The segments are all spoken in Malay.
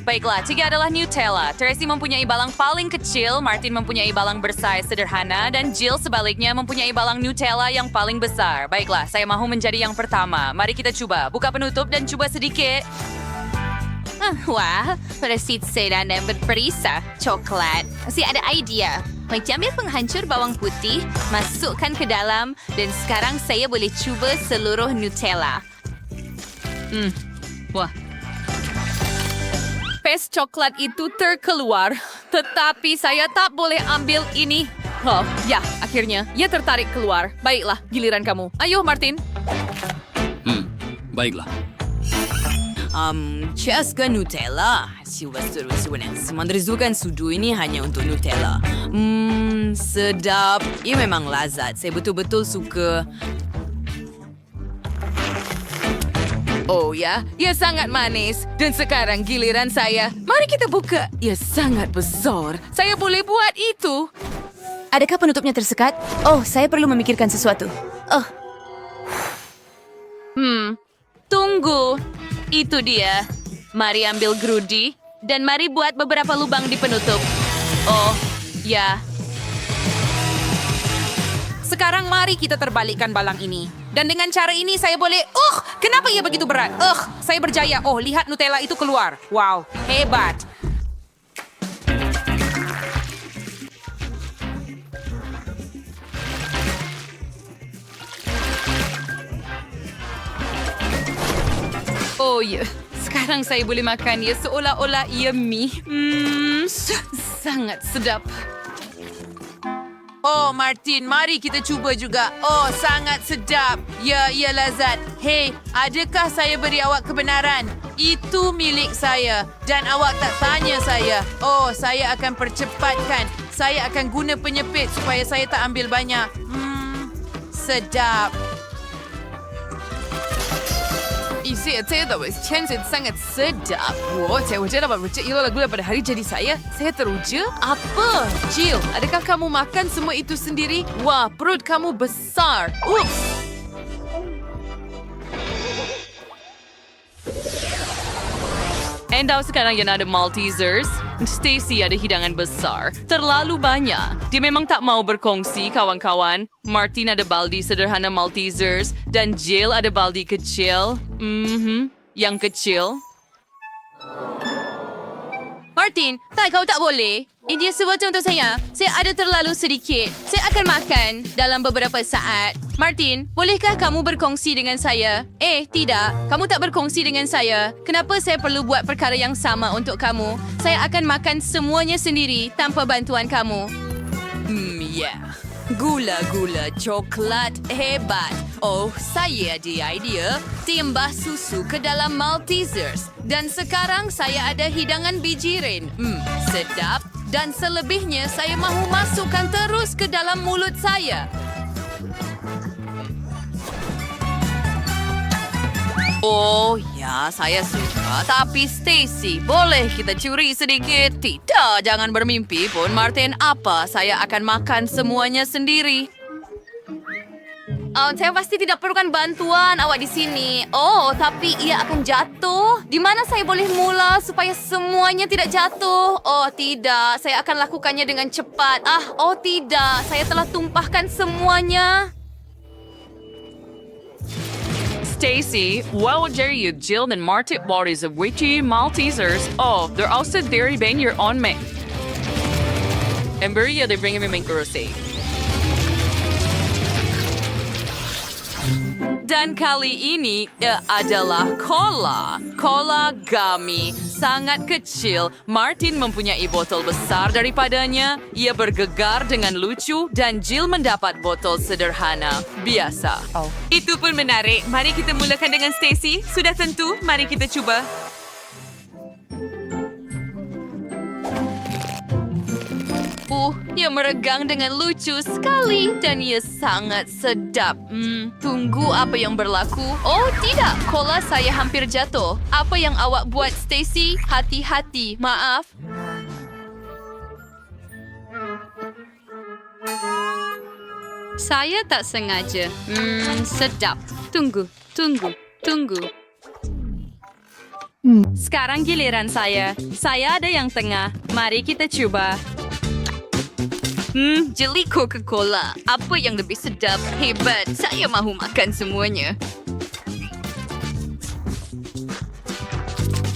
Baiklah, 3 adalah Nutella. Tracy mempunyai balang paling kecil, Martin mempunyai balang bersaiz sederhana, dan Jill sebaliknya mempunyai balang Nutella yang paling besar. Baiklah, saya mahu menjadi yang pertama. Mari kita coba. Buka penutup dan coba sedikit. Wah, resit sedan dan berperisa. Coklat. Masih ada idea. Mari ambil penghancur bawang putih, masukkan ke dalam, dan sekarang saya boleh cuba seluruh Nutella. Wah. Pes coklat itu terkeluar, tetapi saya tak boleh ambil ini. Oh, ya, akhirnya ia tertarik keluar. Baiklah, giliran kamu. Ayo, Martin. Baiklah. Ceska Nutella. Siapa-siapa menerzukan sudu ini hanya untuk Nutella. Sedap. Ia memang lazat. Saya betul-betul suka. Oh ya, ia sangat manis. Dan sekarang giliran saya. Mari kita buka. Ia sangat besar. Saya boleh buat itu. Adakah penutupnya tersekat? Oh, saya perlu memikirkan sesuatu. Oh, Tunggu. Itu dia. Mari ambil gerudi. Dan mari buat beberapa lubang di penutup. Oh, ya. Sekarang mari kita terbalikkan balang ini. Dan dengan cara ini saya boleh... kenapa ia begitu berat? Saya berjaya. Oh, lihat Nutella itu keluar. Wow, hebat. Oh ya, sekarang saya boleh makan ia seolah-olah ia mie. Sangat sedap. Oh, Martin, mari kita cuba juga. Oh, sangat sedap. Ya, ia lazat. Hei, adakah saya beri awak kebenaran? Itu milik saya. Dan awak tak tanya saya. Oh, saya akan percepatkan. Saya akan guna penyepit supaya saya tak ambil banyak. Sedap. Isi saya tahu, Chen sangat sedap. Wow, saya dapat rujak ilo lagu pada hari jadi saya. Saya teruja. Apa? Jill, adakah kamu makan semua itu sendiri? Wah, perut kamu besar. Ups. Endau sekarang yang ada Maltesers. Stacy ada hidangan besar. Terlalu banyak. Dia memang tak mau berkongsi, kawan-kawan. Martin ada baldi sederhana Maltesers. Dan Jill ada baldi kecil. Yang kecil. Martin, kau tak boleh. Ini sesuatu untuk saya. Saya ada terlalu sedikit. Saya akan makan dalam beberapa saat. Martin, bolehkah kamu berkongsi dengan saya? Tidak. Kamu tak berkongsi dengan saya. Kenapa saya perlu buat perkara yang sama untuk kamu? Saya akan makan semuanya sendiri tanpa bantuan kamu. Gula-gula coklat hebat. Oh, saya ada idea. Timbah susu ke dalam Maltesers. Dan sekarang saya ada hidangan bijirin. Sedap. Dan selebihnya saya mahu masukkan terus ke dalam mulut saya. Oh ya, saya suka. Tapi Stacy, boleh kita curi sedikit? Tidak, jangan bermimpi pun, Martin. Apa? Saya akan makan semuanya sendiri. Saya pasti tidak perlukan bantuan awak di sini. Oh, tapi ia akan jatuh. Di mana saya boleh mula supaya semuanya tidak jatuh? Oh, tidak. Saya akan lakukannya dengan cepat. Oh tidak. Saya telah tumpahkan semuanya. Stacy, how dare you, Jill and Martin bodies of witchy Maltesers? Oh, they're also dairy bang your own make. And Beria, they bring him in kurose. Dan kali ini adalah cola. Cola gummy. Sangat kecil. Martin mempunyai botol besar daripadanya. Ia bergegar dengan lucu dan Jill mendapat botol sederhana. Biasa. Itu pun menarik. Mari kita mulakan dengan Stacy. Sudah tentu, mari kita cuba. Ia meregang dengan lucu sekali dan ia sangat sedap. Tunggu apa yang berlaku. Oh tidak, cola saya hampir jatuh. Apa yang awak buat, Stacy? Hati-hati, maaf. Saya tak sengaja. Sedap. Tunggu. Sekarang giliran saya. Saya ada yang tengah. Mari kita cuba. Jeli Coca-Cola. Apa yang lebih sedap? Hebat. Saya mahu makan semuanya.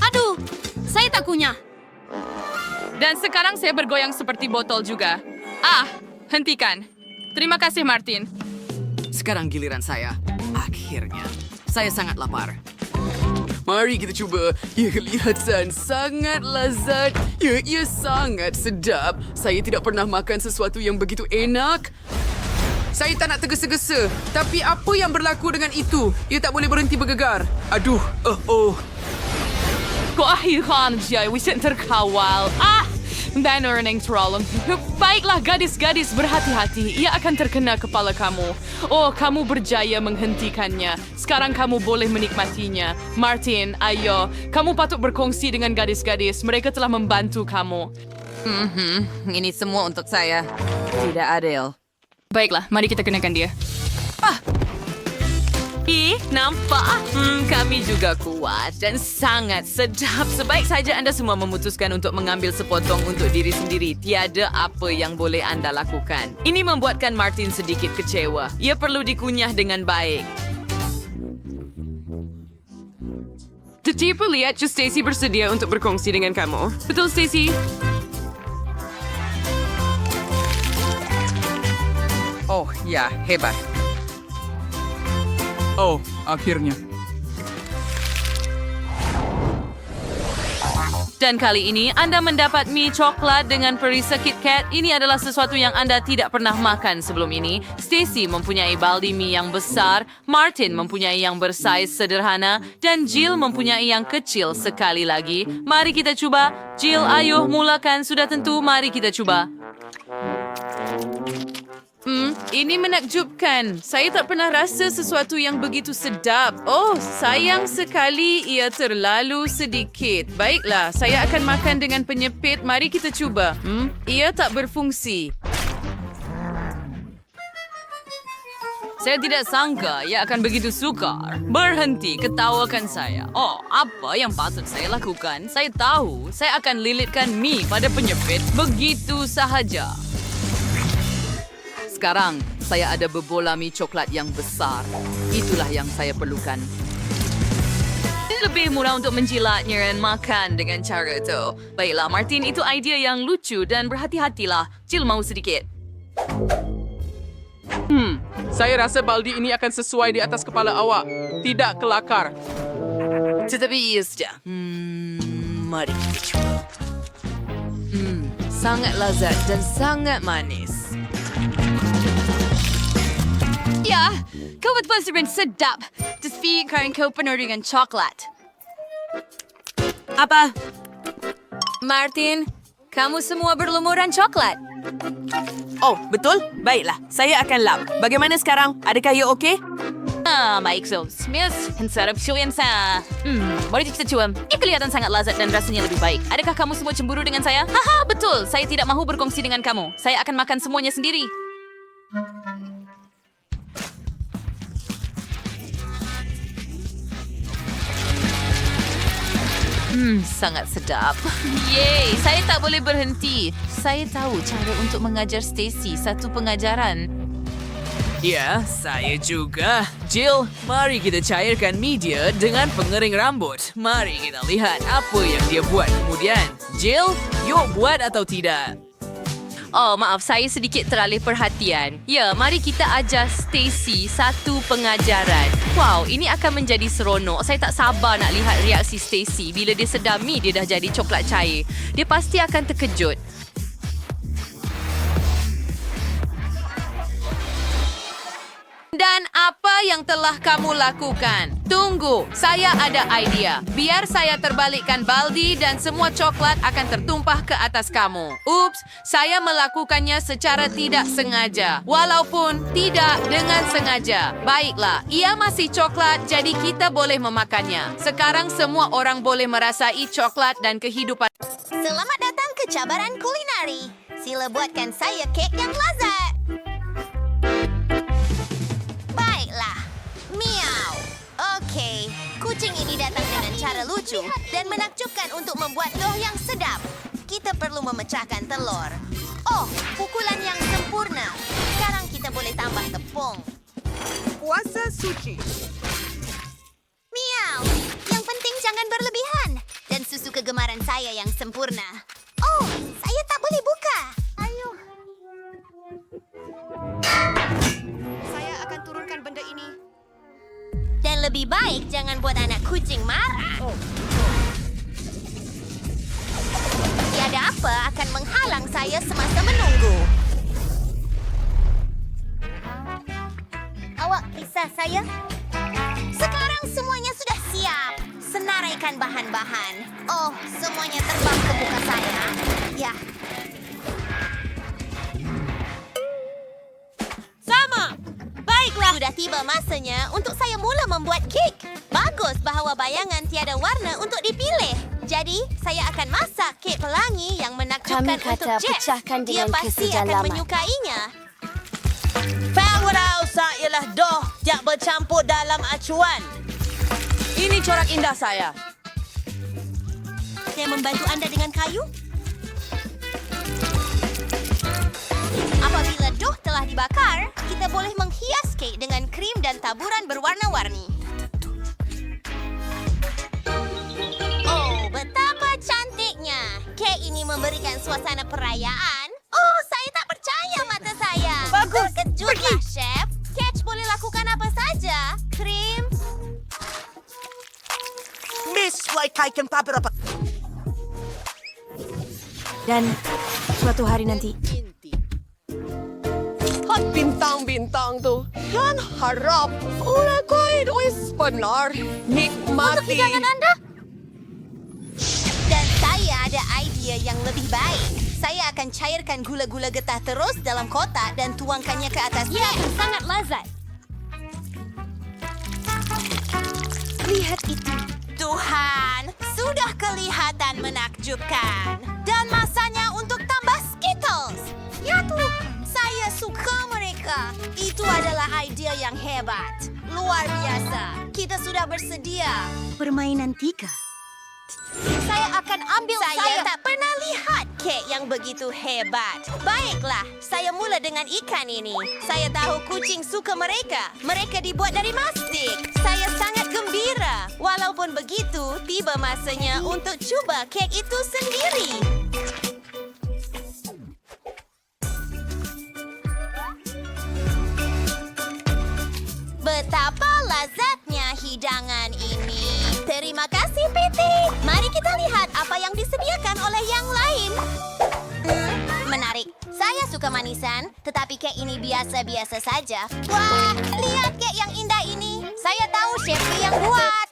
Aduh, saya tak kunyah. Dan sekarang saya bergoyang seperti botol juga. Hentikan. Terima kasih, Martin. Sekarang giliran saya. Akhirnya. Saya sangat lapar. Mari kita cuba. Ia kelihatan sangat lezat. Ia sangat sedap. Saya tidak pernah makan sesuatu yang begitu enak. Saya tak nak tergesa-gesa. Tapi apa yang berlaku dengan itu? Ia tak boleh berhenti bergegar. Aduh. Keakhiran dia wisin terkawal. Dan orang terlalu. Baiklah gadis-gadis berhati-hati. Ia akan terkena kepala kamu. Oh, kamu berjaya menghentikannya. Sekarang kamu boleh menikmatinya. Martin, ayo. Kamu patut berkongsi dengan gadis-gadis. Mereka telah membantu kamu. Ini semua untuk saya. Tidak adil. Baiklah, mari kita kenakan dia. Nampak? Kami juga kuat dan sangat sedap. Sebaik saja anda semua memutuskan untuk mengambil sepotong untuk diri sendiri. Tiada apa yang boleh anda lakukan. Ini membuatkan Martin sedikit kecewa. Ia perlu dikunyah dengan baik. Tiba-tiba lihat Stacy bersedia untuk berkongsi dengan kamu. Betul, Stacy? Oh, ya, hebat. Oh, akhirnya. Dan kali ini anda mendapat mie coklat dengan perisa KitKat. Ini adalah sesuatu yang anda tidak pernah makan sebelum ini. Stacy mempunyai baldi mie yang besar, Martin mempunyai yang bersaiz sederhana, dan Jill mempunyai yang kecil sekali lagi. Mari kita cuba. Jill, ayo mulakan. Sudah tentu, mari kita cuba. Ini menakjubkan. Saya tak pernah rasa sesuatu yang begitu sedap. Oh, sayang sekali ia terlalu sedikit. Baiklah, saya akan makan dengan penyepit. Mari kita cuba. Ia tak berfungsi. Saya tidak sangka ia akan begitu sukar. Berhenti ketawakan saya. Oh, apa yang patut saya lakukan? Saya tahu saya akan lilitkan mie pada penyepit begitu sahaja. Sekarang, saya ada bebola mie coklat yang besar. Itulah yang saya perlukan. Lebih mudah untuk menjilatnya dan makan dengan cara itu. Baiklah, Martin, itu idea yang lucu dan berhati-hatilah. Jill mau sedikit. Saya rasa baldi ini akan sesuai di atas kepala awak. Tidak kelakar. Tetapi ia sudah. Mari kita cuba. Sangat lezat dan sangat manis. Ya, kau betul-betul sedap. Tapi karena kau penuh dengan coklat. Apa? Martin, kamu semua berlumuran coklat. Oh, betul? Baiklah, saya akan lap. Bagaimana sekarang? Adakah ia okey? Baik, so. Smith, sarap syuyan sa. Mari kita cuba. Ia kelihatan sangat lezat dan rasanya lebih baik. Adakah kamu semua cemburu dengan saya? Haha, betul. Saya tidak mahu berkongsi dengan kamu. Saya akan makan semuanya sendiri. Sangat sedap. Yeay, saya tak boleh berhenti. Saya tahu cara untuk mengajar Stacy satu pengajaran. Ya, saya juga. Jill, mari kita cairkan media dengan pengering rambut. Mari kita lihat apa yang dia buat kemudian. Jill, yuk buat atau tidak? Oh, maaf, saya sedikit teralih perhatian. Ya, mari kita ajar Stacy satu pengajaran. Wow, ini akan menjadi seronok. Saya tak sabar nak lihat reaksi Stacy bila dia sedar mie dia dah jadi coklat cair. Dia pasti akan terkejut. Dan apa yang telah kamu lakukan? Tunggu, saya ada idea. Biar saya terbalikkan baldi dan semua coklat akan tertumpah ke atas kamu. Ups, saya melakukannya secara tidak sengaja. Walaupun tidak dengan sengaja. Baiklah, ia masih coklat jadi kita boleh memakannya. Sekarang semua orang boleh merasai coklat dan kehidupan. Selamat datang ke cabaran kulinari. Sila buatkan saya kek yang lezat. Baiklah. Miau. Okey, kucing ini datang dengan cara lucu dan menakjubkan untuk membuat dough yang sedap. Kita perlu memecahkan telur. Oh, pukulan yang sempurna. Sekarang kita boleh tambah tepung. Puasa suci. Miau! Yang penting jangan berlebihan. Dan susu kegemaran saya yang sempurna. Oh, saya tak boleh buka. Ayo. Saya akan turunkan benda ini. Dan lebih baik jangan buat anak kucing marah. Tiada apa akan menghalang saya semasa menunggu. Awak kisah saya? Sekarang semuanya sudah siap. Senaraikan bahan-bahan. Oh, semuanya terbang ke muka saya. Ya. Sama! Baiklah. Sudah tiba masanya untuk saya mula membuat kek. Bagus bahawa bayangan tiada warna untuk dipilih. Jadi, saya akan masak kek pelangi yang menakjubkan Kami kata untuk Jeff. pecahkan Dia dengan pasti akan kesejalaman. menyukainya. Penguasa ialah doh yang bercampur dalam acuan. Ini corak indah saya. Saya membantu anda dengan kayu. Apabila dough telah dibakar, kita boleh menghias kek dengan krim dan taburan berwarna-warni. Oh, betapa cantiknya. Kek ini memberikan suasana perayaan. Oh, saya tak percaya mata saya. Bagus. Terkejutlah, Chef. Catch boleh lakukan apa saja. Krim. Dan suatu hari nanti, At bintang-bintang tu. Yan harap. Ula ko wis benar. Nikmati. Dan saya ada idea yang lebih baik. Saya akan cairkan gula-gula getah terus dalam kotak dan tuangkannya ke atas kek. Sangat lezat. Lihat itu. Tuhan, sudah kelihatan menakjubkan. Dan masanya untuk tambah Skittles. Ya Tuhan, saya suka mereka. Itu adalah ide yang hebat. Luar biasa. Kita sudah bersedia. permainan 3. Saya akan ambil saya tak pernah lihat kek yang begitu hebat. Baiklah, saya mula dengan ikan ini. Saya tahu kucing suka mereka. Mereka dibuat dari mastic. Saya sangat gembira. Walaupun begitu, tiba masanya untuk cuba kek itu sendiri. Betapa lezatnya hidangan ini. Terima kasih, Piti. Mari kita lihat apa yang disediakan oleh yang lain. Menarik. Saya suka manisan, tetapi kek ini biasa-biasa saja. Wah, lihat kek yang indah ini. Saya tahu chef yang buat.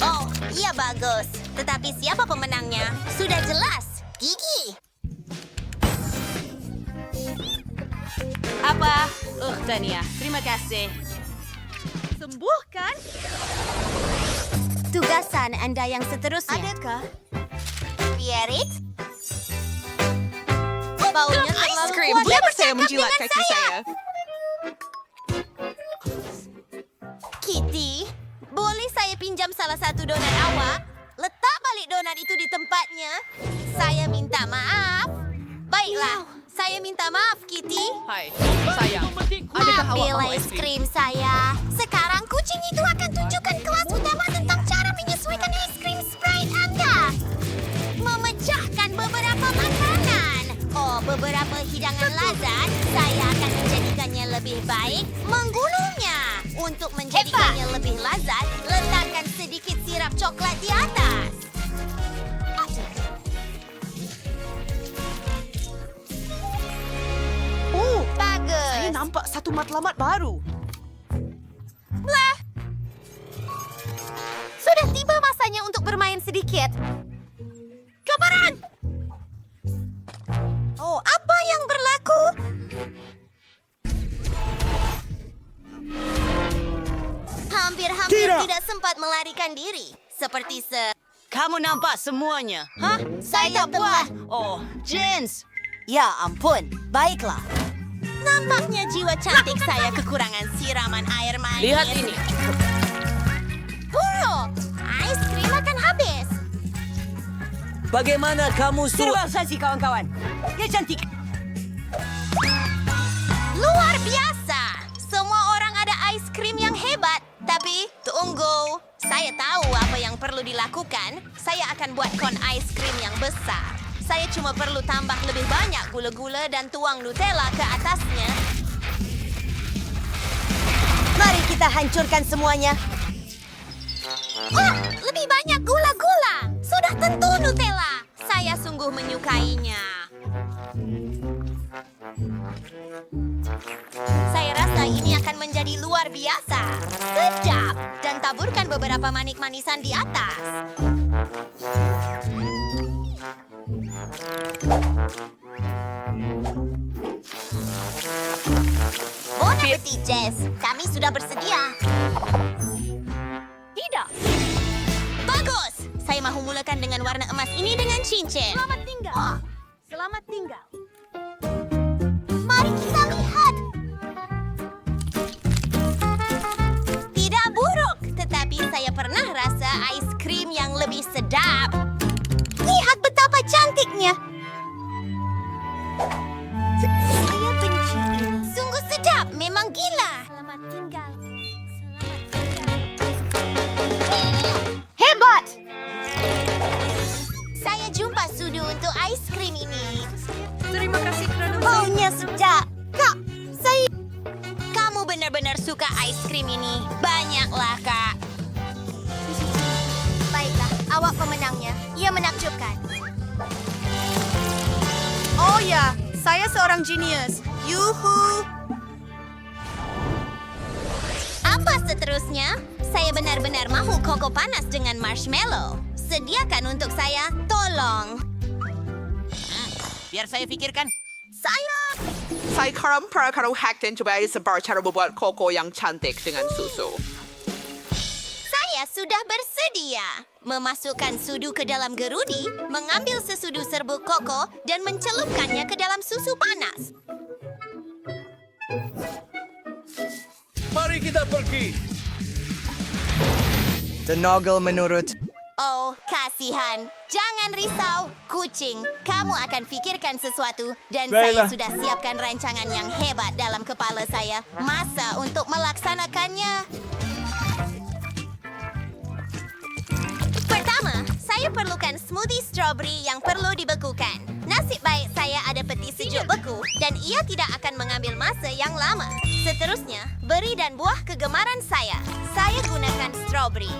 Oh, iya bagus. Tetapi siapa pemenangnya? Sudah jelas. Gigi. Apa? Tania. Terima kasih. Sembuhkan? Tugasan anda yang seterusnya. Adakah? Pierit? Baunya terlalu kuat. Dia Saya bercakap menjilat dengan kaki saya. Kitty, boleh saya pinjam salah satu donat awak? Letak balik donat itu di tempatnya. Saya minta maaf. Baiklah, saya minta maaf, Kitty. Hai, sayang. Adakah awak Ambil mau es es krim? krim saya. Sekarang kucing itu akan tunjukkan kelas utama tentang cara menyesuaikan es krim Sprite Anda. Memecahkan beberapa makanan. Oh, beberapa hidangan lezat. Saya akan menjadikannya lebih baik. Menggulungnya. Untuk menjadikannya lebih lezat, letakkan sedikit sirap coklat di atas. Bagus. Saya nampak satu matlamat baru. Sudah tiba masanya untuk bermain sedikit. Kabaran! Oh, apa yang berlaku? Hampir-hampir tidak sempat melarikan diri. Seperti Kamu nampak semuanya. Hah? Saya tak buat. Oh, Jens. Ya ampun, baiklah. Nampaknya jiwa cantik saya kekurangan siraman air manis. Lihat ini. Buruk! Ais krim akan habis. Bagaimana kamu Terima kasih kawan-kawan. Ya cantik. Luar biasa! Semua orang ada ais krim yang hebat. Tapi, tunggu. Saya tahu apa yang perlu dilakukan. Saya akan buat kon ais krim yang besar. Saya cuma perlu tambah lebih banyak gula-gula dan tuang Nutella ke atasnya. Mari kita hancurkan semuanya. Oh, lebih banyak gula-gula. Sudah tentu Nutella. Saya sungguh menyukainya. Saya rasa ini akan menjadi luar biasa. Sedap. Dan taburkan beberapa manik-manisan di atas. Bon appetit, Jess. Kami sudah bersedia. Tidak. Bagus. Saya mahu mulakan dengan warna emas ini dengan cincin. Selamat tinggal. Selamat tinggal. Mari kita lihat. Tidak buruk, tetapi saya pernah rasa ais krim yang lebih sedap. Lihat betapa cantiknya. Saya benci ini. Sungguh sedap, memang gila. Selamat tinggal. Hebat! Saya jumpa sudu untuk ais krim ini. Terima kasih kerana Baunya sedap. Kak, saya... Kamu benar-benar suka ais krim ini. Banyaklah, Kak. Baiklah, awak pemenangnya. Ia menakjubkan. Oh ya, saya seorang genius. Yuhu! Apa seterusnya? Saya benar-benar mahu koko panas dengan marshmallow. Sediakan untuk saya, tolong. Biar saya pikirkan. Saya... Saya kalau hack dan coba sebar cara membuat koko yang cantik dengan susu. Saya sudah bersedia. Memasukkan sudu ke dalam gerudi, mengambil sesudu serbuk koko, dan mencelupkannya ke dalam susu panas. Mari kita pergi. Tenaga menurut. Oh, kasihan. Jangan risau, kucing. Kamu akan pikirkan sesuatu dan saya Baiklah. sudah siapkan rancangan yang hebat dalam kepala saya. Masa untuk melaksanakannya. Pertama, saya perlukan smoothie strawberry yang perlu dibekukan. Nasib baik saya ada peti sejuk beku dan ia tidak akan mengambil masa yang lama. Seterusnya, beri dan buah kegemaran saya. Saya gunakan strawberry.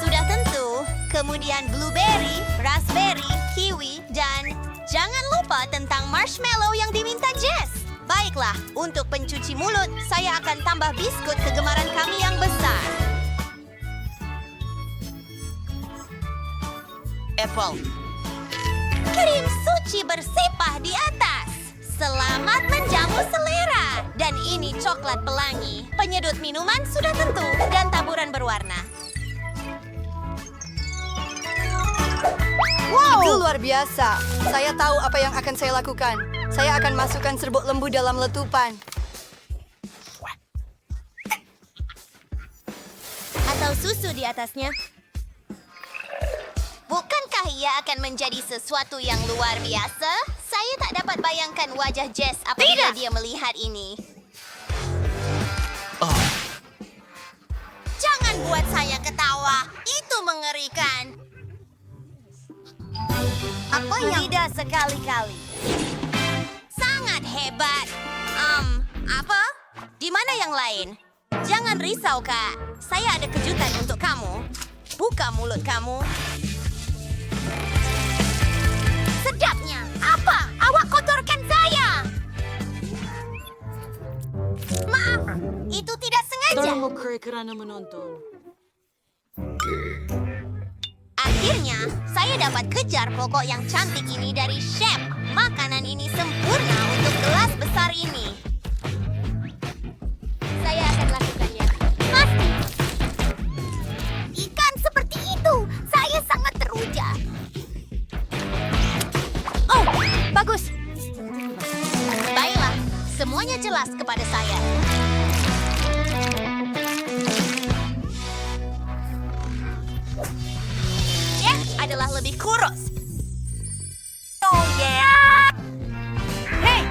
Sudah tentu, kemudian blueberry, raspberry, kiwi, dan jangan lupa tentang marshmallow yang diminta Jess. Baiklah, untuk pencuci mulut, saya akan tambah biskut kegemaran kami yang besar. Apple. Krim suci bersepah di atas. Selamat menjamu selera. Dan ini coklat pelangi. Penyedut minuman sudah tentu dan taburan berwarna. Itu luar biasa. Saya tahu apa yang akan saya lakukan. Saya akan masukkan serbuk lembu dalam letupan. Atau susu di atasnya. Bukankah ia akan menjadi sesuatu yang luar biasa? Saya tak dapat bayangkan wajah Jess apabila dia melihat ini. Jangan buat saya ketawa. Itu mengerikan. Apa yang... Tidak sekali-kali. Sangat hebat. Apa? Di mana yang lain? Jangan risau, Kak. Saya ada kejutan untuk kamu. Buka mulut kamu. Sedapnya. Apa? Awak kotorkan saya. Maaf, itu tidak sengaja. Kerana menonton. Akhirnya, saya dapat kejar pokok yang cantik ini dari chef. Makanan ini sempurna untuk gelas besar ini. Saya akan lakukannya. Pasti. Ikan seperti itu. Saya sangat teruja. Oh, daripada saya. Ya, adalah lebih kurus. Oh yeah! Hei,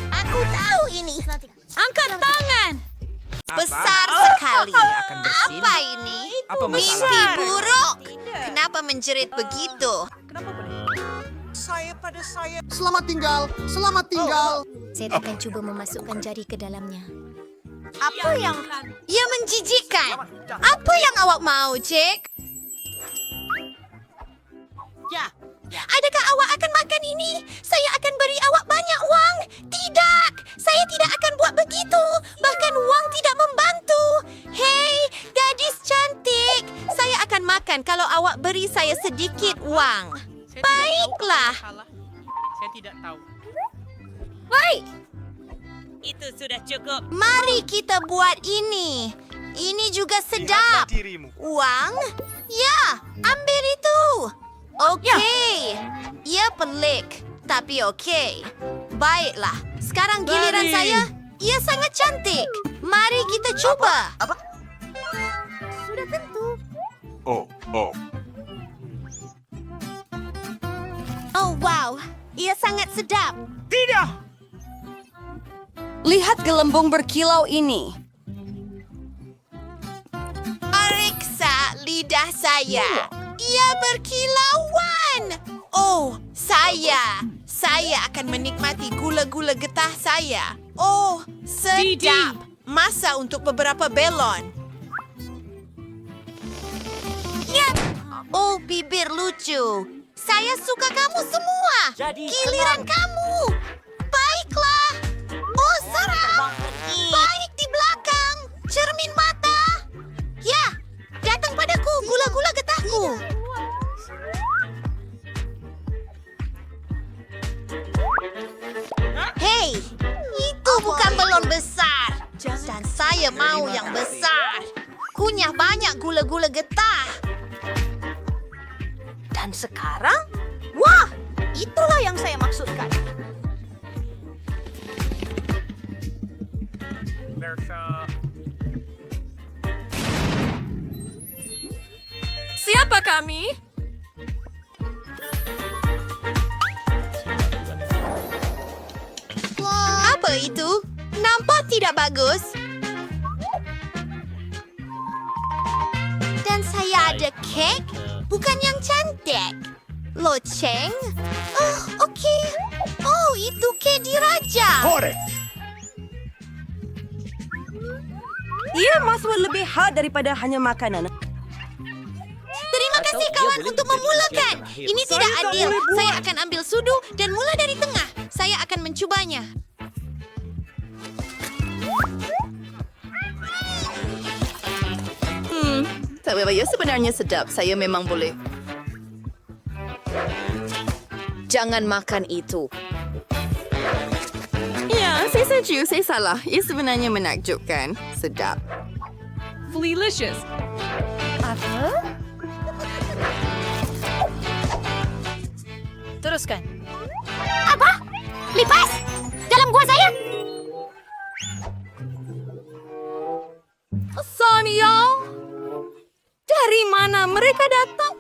aku tahu ini. Angkat tangan. Besar sekali. Apa ini? Mimpi buruk. Kenapa menjerit begitu? Selamat tinggal, selamat tinggal. Saya akan cuba memasukkan jari ke dalamnya. Apa yang... Ia menjijikkan. Apa yang awak mau, Cik? Ya. Adakah awak akan makan ini? Saya akan beri awak banyak wang. Tidak, saya tidak akan buat begitu. Bahkan wang tidak membantu. Hei, gadis cantik. Saya akan makan kalau awak beri saya sedikit wang. Baiklah. Saya tidak tahu. Baik. Itu sudah cukup. Mari kita buat ini. Ini juga sedap. Uang? Ya, ambil itu. Okey. Ia pelik, tapi okey. Baiklah, sekarang giliran saya. Ia sangat cantik. Mari kita coba. Apa? Sudah tentu. Oh. Oh, wow. Ia sangat sedap. Lihat gelembung berkilau ini. Periksa lidah saya. Ia berkilauan. Oh, saya akan menikmati gula-gula getah saya. Oh, sedap. Masa untuk beberapa belon. Ya. Oh, bibir lucu. Saya suka kamu semua. Giliran kamu. Baiklah. Oh, seram. Baik di belakang. Cermin mata. Ya, datang padaku gula-gula getahku. Hei, itu bukan belon besar. Dan saya mau yang besar. Kunyah banyak gula-gula getah. Dan sekarang, wah, itulah yang saya maksudkan. Siapa kami? Apa itu? Nampak tidak bagus? Dan saya ada kek, bukan yang cantik. Loceng? Oh, okey. Oh, itu kek diraja. Ia masuk lebih hard daripada hanya makanan. Terima kasih kawan untuk memulakan. Ini tidak adil. Saya akan ambil sudu dan mula dari tengah. Saya akan mencubanya. Tapi ya sebenarnya sedap. Saya memang boleh. Jangan makan itu. Ya, saya setuju. Saya salah. Ia sebenarnya menakjubkan. Sedap. Flelicious. Teruskan. Apa? Lipas? Dalam gua saya? Sonia, dari mana mereka datang?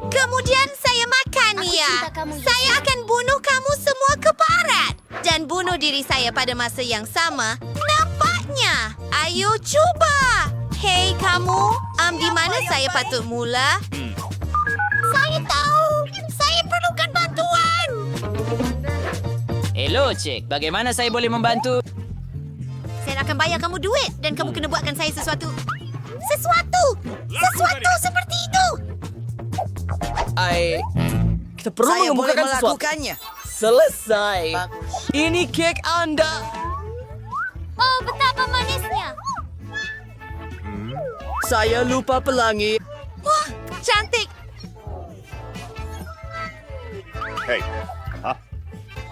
Kemudian saya makan ya. Saya akan bunuh kamu semua ke barat. Dan bunuh diri saya pada masa yang sama. Nampaknya. Ayo coba. Hei kamu, di mana saya patut mula? Saya tahu. Saya perlukan bantuan. Hello, Cik. Bagaimana saya boleh membantu? Saya akan bayar kamu duit dan kamu kena buatkan saya sesuatu. Sesuatu seperti itu. Kita perlu Saya boleh mengemukakan sesuatu. melakukannya. Selesai. Ini kek Anda. Oh, betapa manisnya. Saya lupa pelangi. Wah, cantik.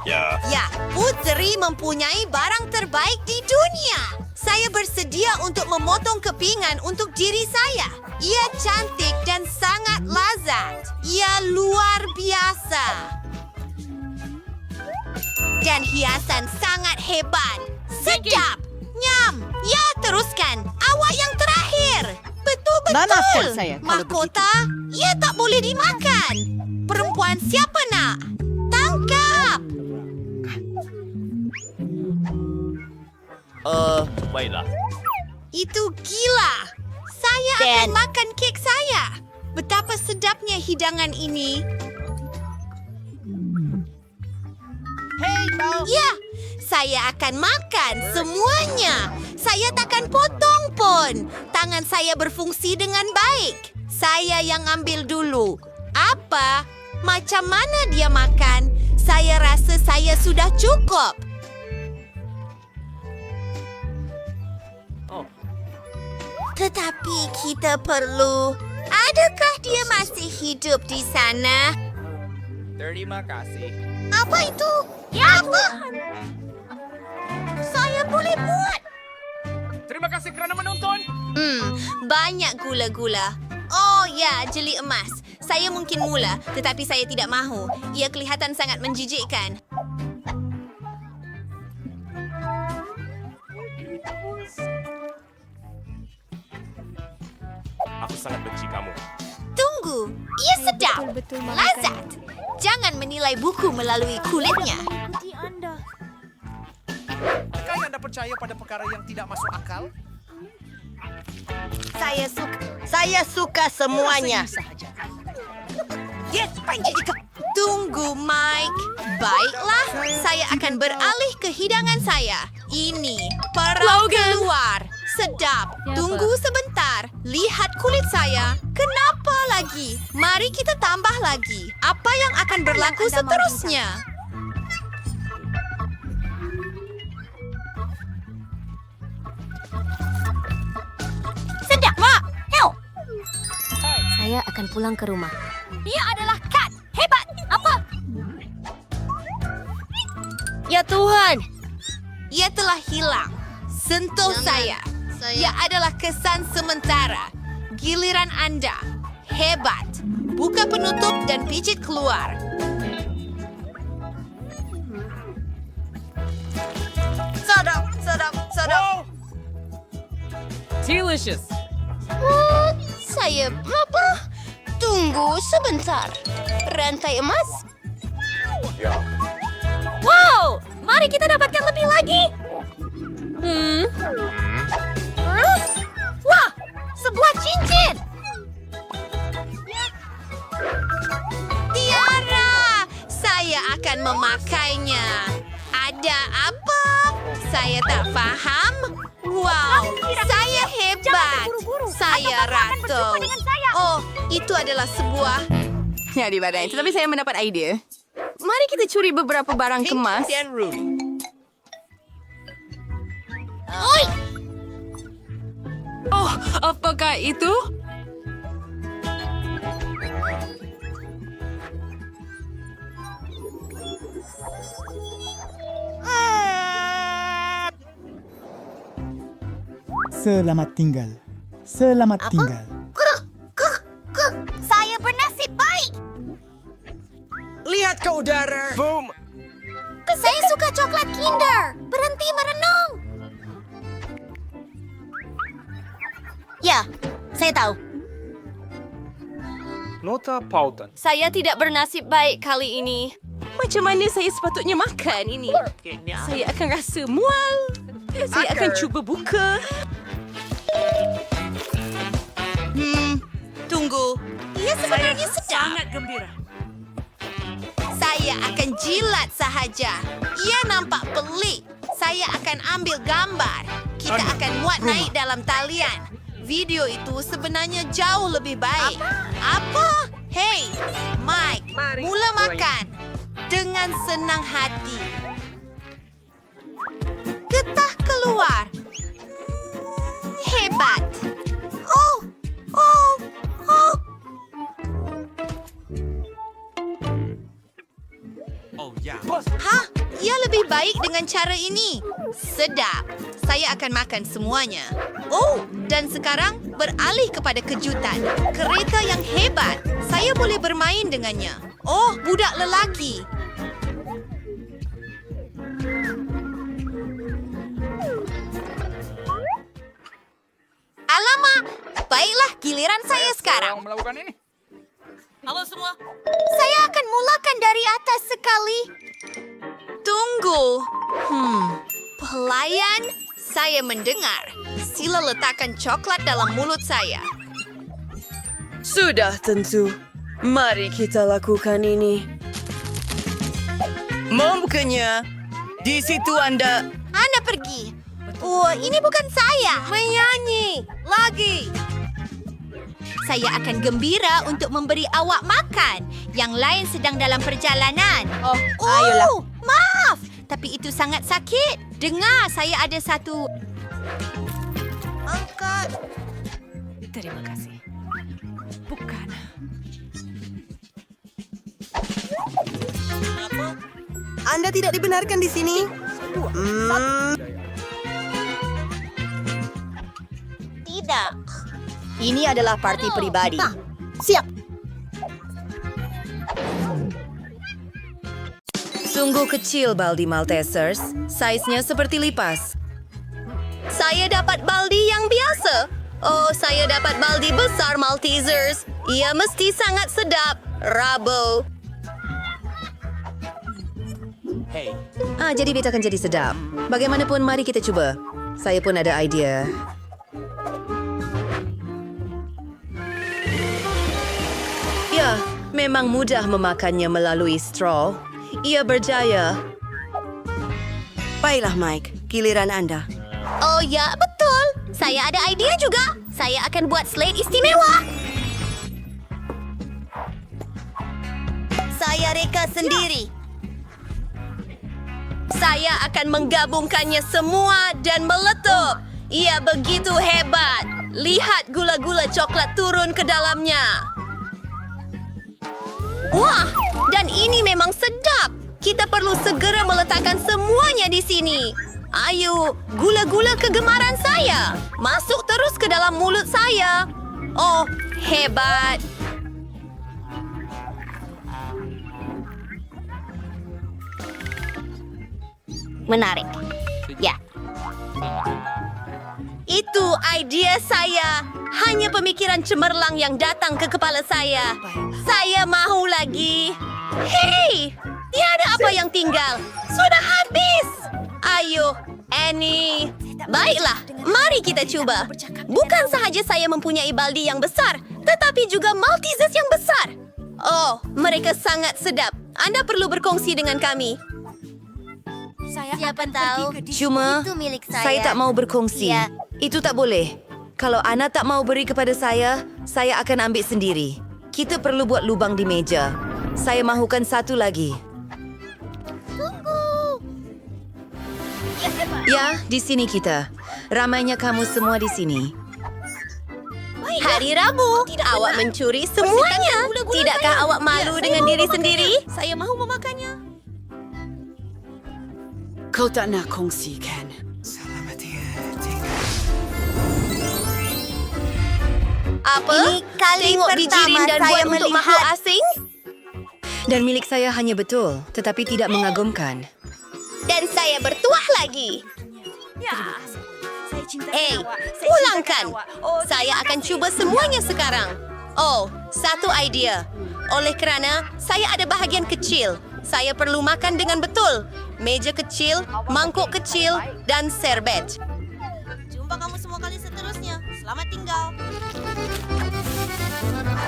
Ya, Putri mempunyai barang terbaik di dunia. Saya bersedia untuk memotong kepingan untuk diri saya. Ia cantik dan sangat lazat. Ia luar biasa. Dan hiasan sangat hebat. Sedap! Nyam! Ya, teruskan. Awak yang terakhir. Betul-betul. Maafkan saya kalau Mahkota, ia tak boleh dimakan. Perempuan siapa nak? Tangkap! Baiklah. Itu gila. Saya akan makan kek saya. Betapa sedapnya hidangan ini. Hei, kau. Ya, saya akan makan semuanya. Saya takkan potong pun. Tangan saya berfungsi dengan baik. Saya yang ambil dulu. Apa? Macam mana dia makan? Saya rasa saya sudah cukup. Tetapi kita perlu... Adakah dia masih hidup di sana? Terima kasih. Apa itu? Ya, apa? Saya boleh buat. Terima kasih kerana menonton. Banyak gula-gula. Oh ya, jeli emas. Saya mungkin mula, tetapi saya tidak mahu. Ia kelihatan sangat menjijikkan. Aku sangat benci kamu. Tunggu, ia sedap. Lazat. Jangan menilai buku melalui kulitnya. Adakah anda percaya pada perkara yang tidak masuk akal? Saya suka semuanya. Tunggu, Mike. Baiklah, saya akan beralih ke hidangan saya. Ini perang keluar. Sedap. Tunggu sebentar. Lihat kulit saya. Kenapa lagi? Mari kita tambah lagi. Apa yang akan berlaku seterusnya? Sedap, Mak. Heo. Saya akan pulang ke rumah. Dia adalah kat. Hebat. Apa? Ya Tuhan. Ia telah hilang. Sentuh saya. Ia adalah kesan sementara. Giliran Anda. Hebat. Buka penutup dan pijit keluar. Sedap. Delicious. Saya apa? Tunggu sebentar. Rantai emas? Wow! Mari kita dapatkan lebih lagi. Wah! Sebuah cincin! Tiara! Saya akan memakainya. Ada apa? Saya tak faham. Wow! Saya hebat! Saya ratu. Oh, itu adalah sebuah... Ya, di badai. Tetapi saya mendapat idea. Mari kita curi beberapa barang kemas. Dan Rudy. Oi! Oh, apakah itu? Selamat tinggal. Selamat tinggal. Saya bernasib baik. Lihat ke udara. Boom. Saya suka coklat Kinder. Berhenti merenung. Ya, saya tahu. Nota pautan. Saya tidak bernasib baik kali ini. Macam mana saya sepatutnya makan ini? Saya akan rasa mual. Saya akan cuba buka. Tunggu. Ia sebenarnya sedap. Sangat gembira. Saya akan jilat sahaja. Ia nampak pelik. Saya akan ambil gambar. Kita akan muat naik dalam talian. Video itu sebenarnya jauh lebih baik. Apa? Hei, Mike, mula makan. Dengan senang hati. Getah keluar. Hebat. Oh. Hah? Ia lebih baik dengan cara ini. Sedap. Saya akan makan semuanya. Oh, dan sekarang beralih kepada kejutan. Kereta yang hebat. Saya boleh bermain dengannya. Oh, budak lelaki. giliran saya sekarang. melakukan ini. Halo semua. Saya akan mulakan dari atas sekali. Tunggu. Pelayan, saya mendengar. Sila letakkan coklat dalam mulut saya. Sudah tentu. Mari kita lakukan ini. Mungkinnya di situ Anda. Anda pergi. Ini bukan saya. Menyanyi. Lagi. Saya akan gembira untuk memberi awak makan. Yang lain sedang dalam perjalanan. Ayolah. Maaf. Tapi itu sangat sakit. Dengar, saya ada satu... Angkat. Terima kasih. Bukan. Anda tidak dibenarkan di sini. Tidak. Ini adalah parti pribadi. Siap. Sungguh kecil baldi Maltesers. Saiznya seperti lipas. Saya dapat baldi yang biasa. Saya dapat baldi besar Maltesers. Ia mesti sangat sedap. Rabo. Jadi beta akan jadi sedap. Bagaimanapun, mari kita cuba. Saya pun ada idea. Ya, memang mudah memakannya melalui straw. Ia berjaya. Baiklah, Mike. Giliran Anda. Oh ya, betul. Saya ada idea juga. Saya akan buat slate istimewa. Saya reka sendiri. Saya akan menggabungkannya semua dan meletup. Ia begitu hebat. Lihat gula-gula coklat turun ke dalamnya. Wah, dan ini memang sedap. Kita perlu segera meletakkan semuanya di sini. Ayo, gula-gula kegemaran saya. Masuk terus ke dalam mulut saya. Oh, hebat. Menarik. Ya. Itu idea saya. Hanya pemikiran cemerlang yang datang ke kepala saya. Saya mahu lagi. Hei! Tiada apa yang tinggal. Sudah habis. Ayo, Annie. Baiklah, mari kita coba. Bukan sahaja saya mempunyai baldi yang besar, tetapi juga Maltesers yang besar. Oh, mereka sangat sedap. Anda perlu berkongsi dengan kami. Siapa tahu? Cuma, Itu milik saya tak mau berkongsi. Ya. Itu tak boleh. Kalau Ana tak mau beri kepada saya akan ambil sendiri. Kita perlu buat lubang di meja. Saya mahukan satu lagi. Tunggu. Ya, di sini kita. Ramainya kamu semua di sini. Hari Rabu, awak mencuri semuanya. Tidakkah awak malu dengan diri sendiri? Saya mahu memakannya. Kau tak nak kongsikan. Apa? Ini kali Tengok pertama dijirin dan saya buat untuk melihat makhluk asing? Dan milik saya hanya betul, tetapi tidak mengagumkan. Dan saya bertuah lagi. Hei, pulangkan. Saya akan cuba semuanya sekarang. Oh, satu idea. Oleh kerana saya ada bahagian kecil, saya perlu makan dengan betul. Meja kecil, mangkuk kecil, dan serbet. Jumpa kamu semua kali seterusnya. Selamat tinggal.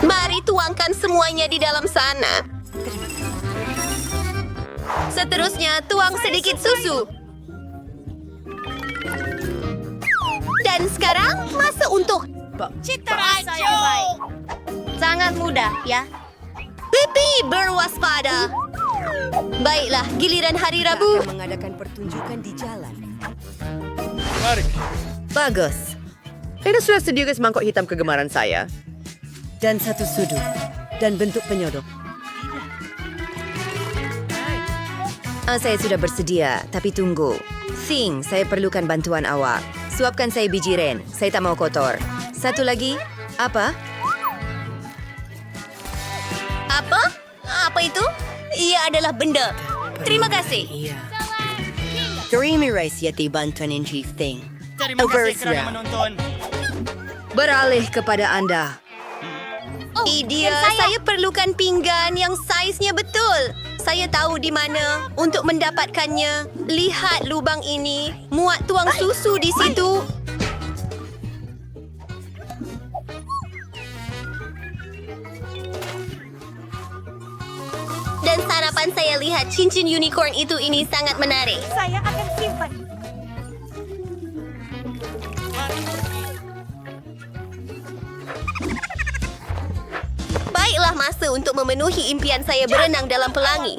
Mari tuangkan semuanya di dalam sana. Seterusnya, tuang sedikit susu. Dan sekarang, masa untuk Cita rasa yang baik. sangat mudah, ya. Pipi berwaspada. Baiklah, giliran hari Rabu. Mengadakan pertunjukan di jalan. Mari. Bagus. Saya sudah sediakan semangkuk hitam kegemaran saya. Dan satu sudut. Dan bentuk penyodok. Saya sudah bersedia, tapi tunggu. Thing, saya perlukan bantuan awak. Suapkan saya biji ren. Saya tak mau kotor. Satu lagi. Apa? Apa? Apa itu? Ia adalah benda. Terima kasih. Terima kasih atas bantuan NG Thing. Terima kasih kerana menonton. Beralih kepada anda. Idea, saya perlukan pinggan yang saiznya betul. Saya tahu di mana untuk mendapatkannya. Lihat lubang ini. Muat tuang susu di situ. Dan sarapan saya lihat cincin unicorn ini sangat menarik. Saya akan simpan. Baiklah masa untuk memenuhi impian saya berenang dalam pelangi.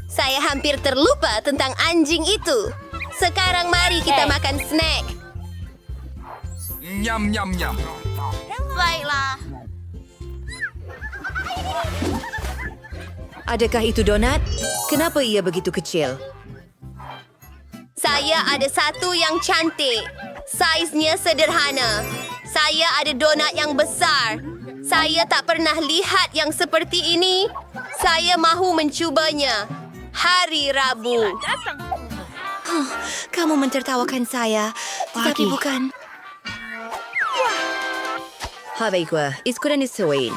Saya hampir terlupa tentang anjing itu. Sekarang mari kita makan snack. Nyam, nyam, nyam. Baiklah. Adakah itu donat? Kenapa ia begitu kecil? Saya ada satu yang cantik. Saiznya sederhana. Saya ada donat yang besar. Saya tak pernah lihat yang seperti ini. Saya mahu mencubanya. Hari Rabu. Kamu mentertawakan saya, tetapi bukan. Baiklah, ukuran disesuaikan.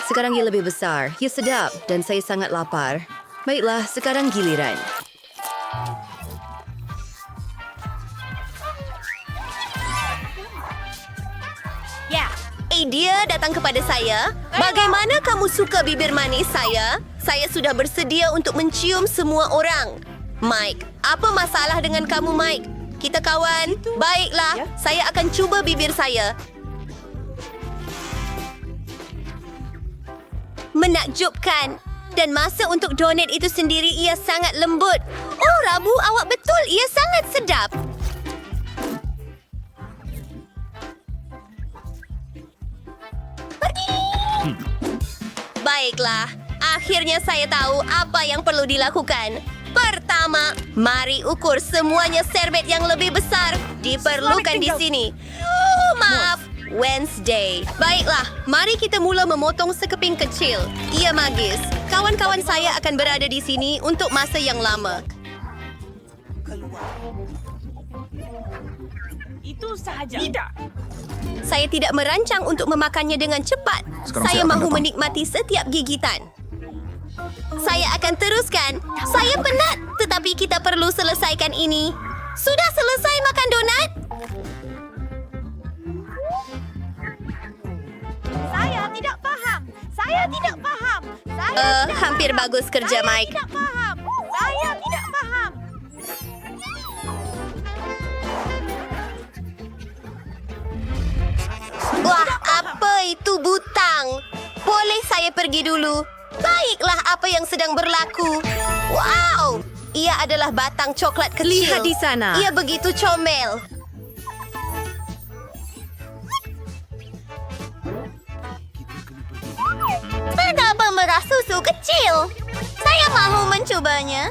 Sekarang ia lebih besar, ia sedap dan saya sangat lapar. Baiklah, sekarang giliran. Dia datang kepada saya. Bagaimana kamu suka bibir manis saya? Saya sudah bersedia untuk mencium semua orang. Mike, apa masalah dengan kamu, Mike? Kita kawan. Baiklah, saya akan cuba bibir saya. Menakjubkan. Dan masa untuk donat itu sendiri ia sangat lembut. Oh, Rabu, awak betul. Ia sangat sedap. Baiklah, akhirnya saya tahu apa yang perlu dilakukan. Pertama, mari ukur semuanya serbet yang lebih besar. Diperlukan di sini. Maaf, Wednesday. Baiklah, mari kita mula memotong sekeping kecil. Ia magis. Kawan-kawan saya akan berada di sini untuk masa yang lama. Itu sahaja. Tidak. Saya tidak merancang untuk memakannya dengan cepat. Saya mahu menikmati setiap gigitan. Saya akan teruskan. Saya penat, tetapi kita perlu selesaikan ini. Sudah selesai makan donat? Saya tidak paham. Saya tidak paham. Hampir bagus kerja, Mike. Tidak paham. Saya tidak paham. Wah, apa itu butang? Boleh saya pergi dulu? Baiklah, apa yang sedang berlaku? Wow! Ia adalah batang coklat kecil. Lihat di sana. Ia begitu comel. Kenapa merah susu kecil? Saya mahu mencobanya.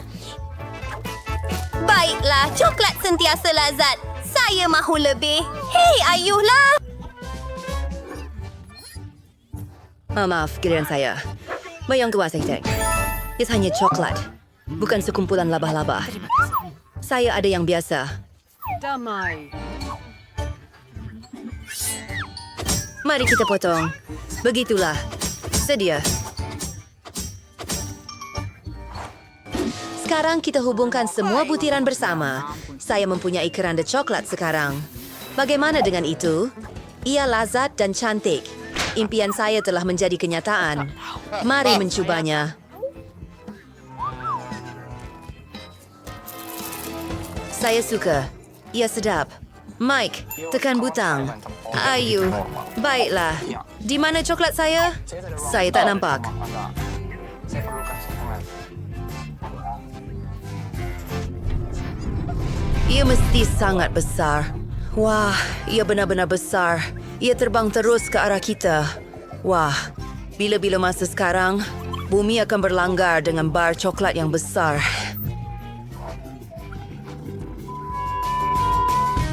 Baiklah, coklat sentiasa lazat. Saya mahu lebih. Hei, ayuhlah! Maaf, giliran saya. Bayang kuasa hitek. Ia hanya coklat, bukan sekumpulan laba-laba. Saya ada yang biasa. Damai. Mari kita potong. Begitulah. Sedia. Sekarang kita hubungkan semua butiran bersama. Saya mempunyai keranda coklat sekarang. Bagaimana dengan itu? Ia lazat dan cantik. Impian saya telah menjadi kenyataan. Mari mencobanya. Saya suka. Ia sedap. Mike, tekan butang. Ayu. Baiklah. Di mana coklat saya? Saya tak nampak. Ia mesti sangat besar. Wah, ia benar-benar besar. Ia terbang terus ke arah kita. Wah, bila-bila masa sekarang, bumi akan berlanggar dengan bar coklat yang besar.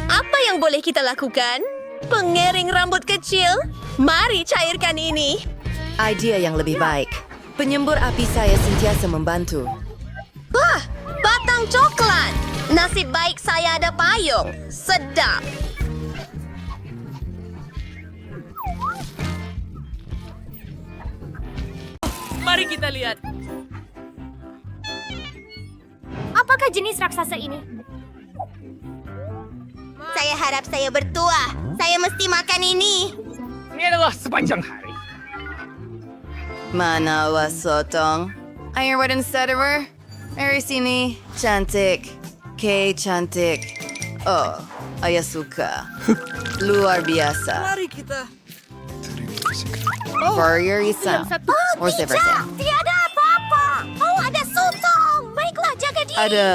Apa yang boleh kita lakukan? Pengering rambut kecil? Mari cairkan ini. Idea yang lebih baik. Penyembur api saya sentiasa membantu. Wah, batang coklat. Nasib baik saya ada payung. Sedap. Mari kita lihat. Apakah jenis raksasa ini? Saya harap saya bertuah. Saya mesti makan ini. Ini adalah sepanjang hari. Mana wasotong? Air wadan server? Mari sini. Cantik. Kay cantik. Oh, ayah suka. Luar biasa. Mari kita. Warrior isang. Oh, tidak. Tiada apa-apa. Oh, ada sotong. Baiklah, jaga diri. Ada.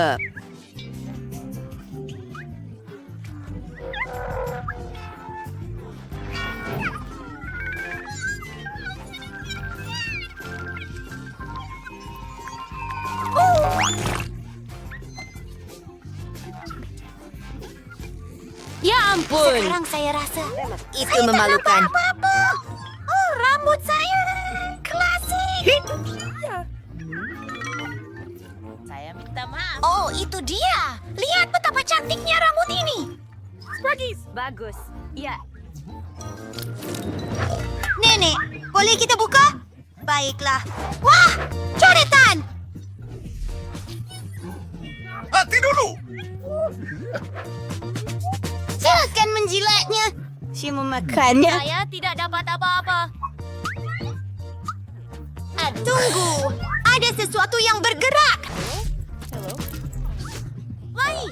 Ya ampun. Sekarang saya rasa Itu saya memalukan. tak nampak apa-apa. Oh, rambut saya klasik. Saya minta maaf. Oh, itu dia. Lihat betapa cantiknya rambut ini. Spraggies. Bagus. Ya. Nenek, boleh kita buka? Baiklah. Wah, coretan. Hati dulu! Silakan menjilatnya. Si memakannya. Saya tidak dapat apa-apa. Tunggu. Ada sesuatu yang bergerak. Lari.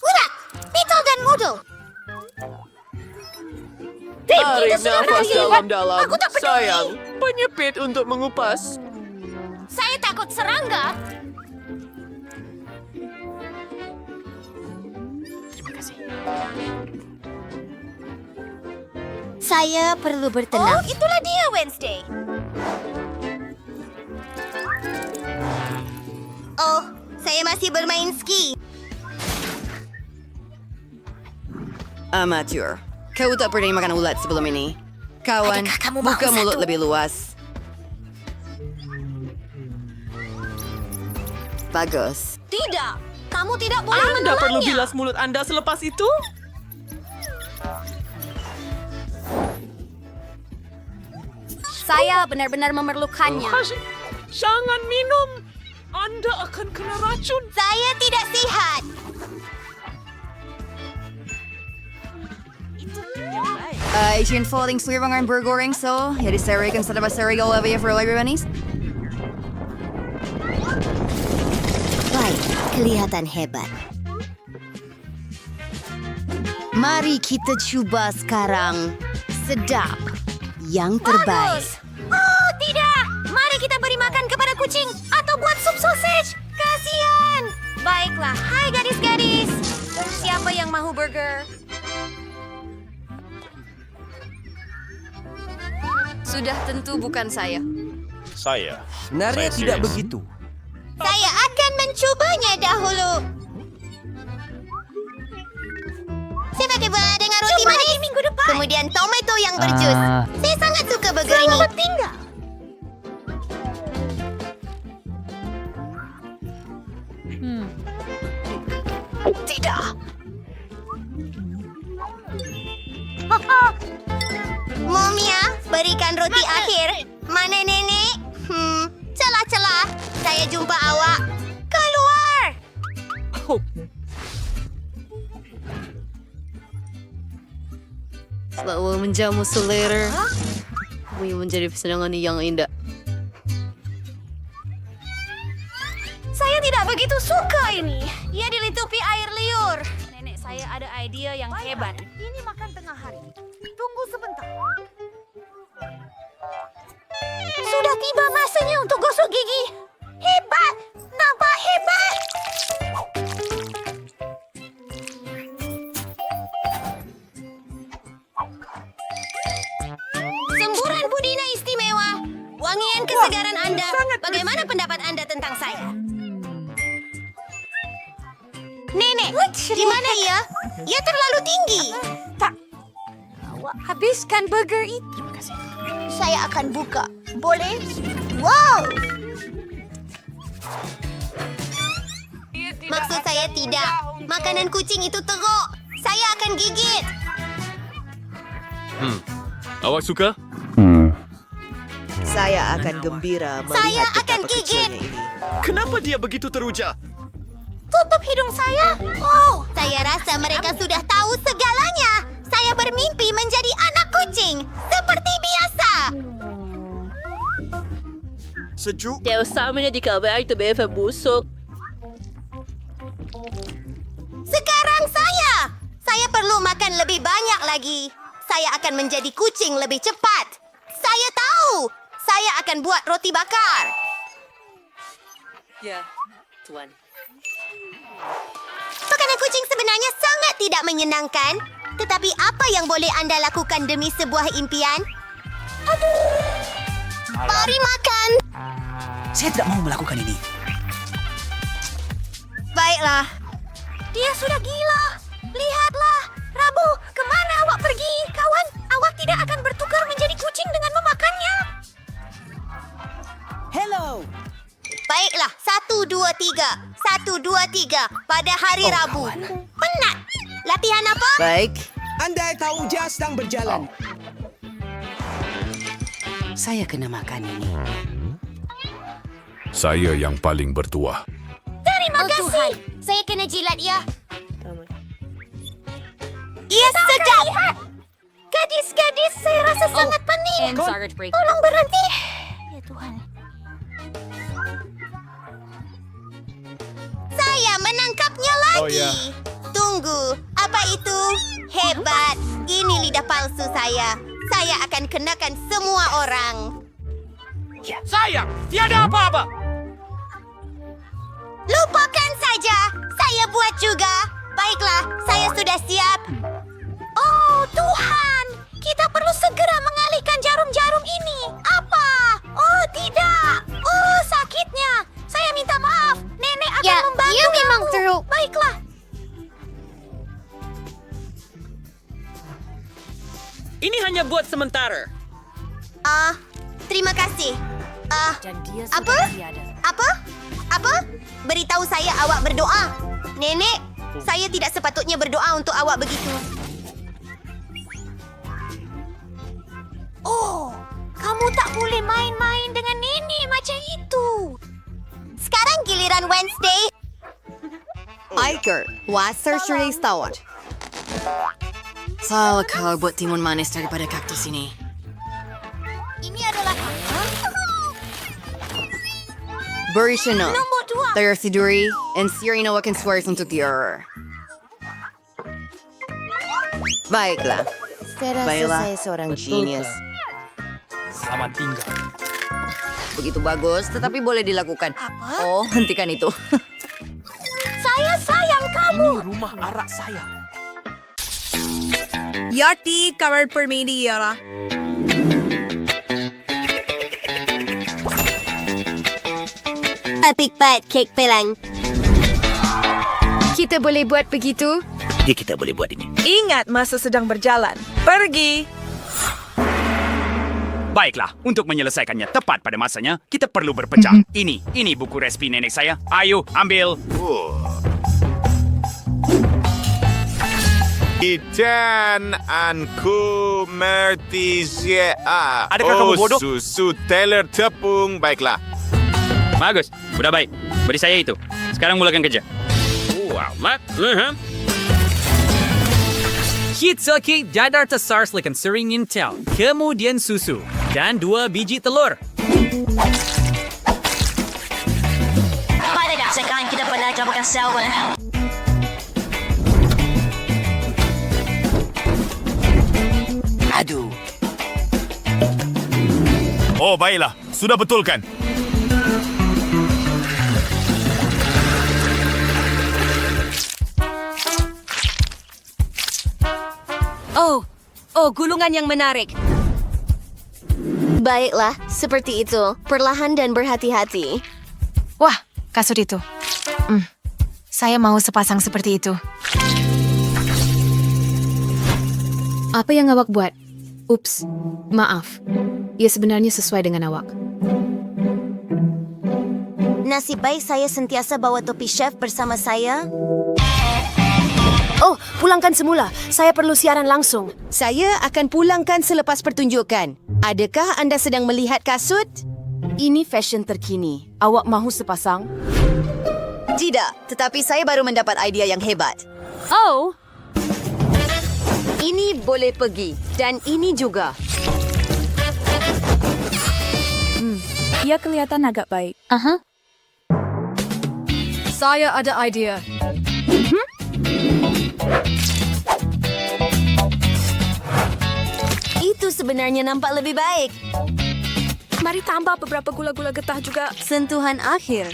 Urat, Beetle dan Moodle. Tarik kita sudah nafas berakhir. dalam-dalam. Aku tak peduli. Sayang, penyepit untuk mengupas. Saya takut serangga. Saya perlu bertenang. Oh, itulah dia, Wednesday. Oh, saya masih bermain ski. Amateur. Kau tak pernah makan ulat sebelum ini. Kawan, Adakah kamu mau buka mulut satu? lebih luas. Bagus. Tidak, kamu tidak boleh Anda perlu menelannya. bilas mulut Anda selepas itu? Saya benar-benar memerlukannya. Jangan minum. Anda akan kena racun. Saya tidak sihat. Asian folding sliver ng burgering so, jadi saya rekan sa labas cereal levy for library manis. Baik, kelihatan hebat. Mari kita coba sekarang. Sedap. Yang terbaik. Oh, tidak. Mari kita beri makan kepada kucing atau buat sup sausage. Kasihan. Baiklah. Hai gadis-gadis. Siapa yang mahu burger? Sudah tentu bukan saya. Saya. Sebenarnya Saya tidak serius. begitu. Saya akan mencobanya dahulu. Tiba-tiba dengan roti manis. Minggu depan. Kemudian tomato yang berjus. Saya sangat suka burger ini. Selamat tinggal. Tidak. Momia, berikan roti akhir. Mana nenek? Celah-celah. Saya jumpa awak. Keluar. Selalu menjamu selera. Kami menjadi pesenangan yang indah. Saya tidak begitu suka ini. Ia dilitupi air liur. Nenek saya ada ide yang hebat. Ini makan tengah hari. Tunggu sebentar. Sudah tiba masanya untuk gosok gigi. Hebat. Nampak hebat. Semburan pudina istimewa. Wangian kesegaran Anda. Bagaimana pendapat Anda tentang saya? Nenek, di mana ia? Ia terlalu tinggi. Habiskan burger itu. Saya akan buka. Boleh? Wow! Maksud saya tidak. Makanan kucing itu teruk. Saya akan gigit. Awak suka? Saya akan gembira Saya melihat akan betapa gigit. kecilnya ini. Kenapa dia begitu teruja? Tutup hidung saya. Oh, saya rasa mereka sudah tahu segalanya. Saya bermimpi menjadi anak kucing. Seperti biasa. Sejuk. Dia usamanya di kabar itu BFF busuk. Sekarang saya perlu makan lebih banyak lagi. Saya akan menjadi kucing lebih cepat. Saya tahu. Saya akan buat roti bakar. Ya, Tuan. Makanan kucing sebenarnya sangat tidak menyenangkan. Tetapi apa yang boleh anda lakukan demi sebuah impian? Mari makan. Saya tidak mau melakukan ini. Baiklah. Dia sudah gila. Lihatlah. Rabu, kemana awak pergi, kawan? Awak tidak akan bertukar menjadi kucing dengan memakannya. Hello. Baiklah, 1, 2, 3. 1, 2, 3. Pada hari Rabu. Penat. Latihan apa? Baik, Andai tahu dia sedang berjalan. Saya kena makan ini. Saya yang paling bertuah. Terima kasih. Saya kena jilat ya. Ia sedap. Gadis-gadis, saya rasa sangat pening. Tolong berhenti. Ya Tuhan. Saya menangkapnya lagi. Oh, ya. Tunggu, apa itu? Hebat. Ini lidah palsu saya. Saya akan kenakan semua orang. Sayang, tiada apa-apa. Lupakan saja. Saya buat juga. Baiklah, saya sudah siap. Oh, Tuhan. Kita perlu segera mengalihkan jarum-jarum ini. Apa? Oh, tidak. Oh, sakitnya. Saya minta maaf. Nenek akan membantu kamu. Memang teruk. Baiklah. Ini hanya buat sementara. Terima kasih. Apa? Apa? Beritahu saya awak berdoa. Nenek, saya tidak sepatutnya berdoa untuk awak begitu. Oh, kamu tak boleh main-main dengan nenek macam itu. Sekarang giliran Wednesday. Iker, wasser sudah tawar. Salah kau buat timun manis daripada kaktus ini. Ini adalah Berisino, Nombor 2. tayo si Duri, and Sirino akan suwaris untuk tiar. Baiklah. Baiklah, saya seorang genius. Selamat tinggal. Begitu bagus, tetapi boleh dilakukan. Apa? Oh, hentikan itu. Saya sayang kamu. Ini rumah arak saya. Yarti covered per media. Epic bite cake pelang. Kita boleh buat begitu? Ya, kita boleh buat ini. Ingat masa sedang berjalan. Pergi. Baiklah, untuk menyelesaikannya tepat pada masanya, kita perlu berpecah. Ini buku resipi nenek saya. Ayo, ambil. Ikan anku mertizia. Adakah kamu bodoh? Susu teler tepung. Baiklah. Bagus, sudah baik. Beri saya itu. Sekarang mulakan kerja. Hitsuki dadar tesarslikan sering intel, kemudian susu, dan 2 biji telur. Sekarang kita pernah cobakan salmon. Aduh. Oh, baiklah. Sudah betul kan? Oh, gulungan yang menarik. Baiklah, seperti itu. Perlahan dan berhati-hati. Wah, kasut itu. Saya mau sepasang seperti itu. Apa yang awak buat? Ups, maaf. Ia sebenarnya sesuai dengan awak. Nasib baik saya sentiasa bawa topi chef bersama saya. Oh, pulangkan semula. Saya perlu siaran langsung. Saya akan pulangkan selepas pertunjukan. Adakah anda sedang melihat kasut? Ini fashion terkini. Awak mahu sepasang? Tidak, tetapi saya baru mendapat idea yang hebat. Oh, Ini boleh pergi dan ini juga. ia kelihatan agak baik. Saya ada idea. Itu sebenarnya nampak lebih baik. Mari tambah beberapa gula-gula getah juga. Sentuhan akhir.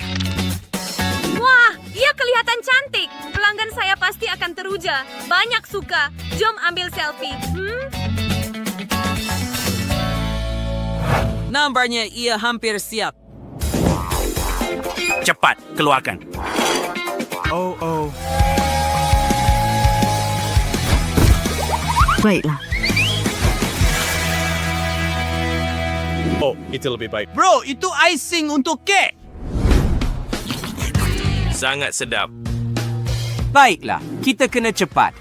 Wah, ia kelihatan cantik. Pelanggan saya pasti akan teruja. Banyak suka. Jom ambil selfie. Nampaknya ia hampir siap. Cepat, keluarkan. Oh. Baiklah. Oh, itu lebih baik. Bro, itu icing untuk kek. Sangat sedap. Baiklah, kita kena cepat.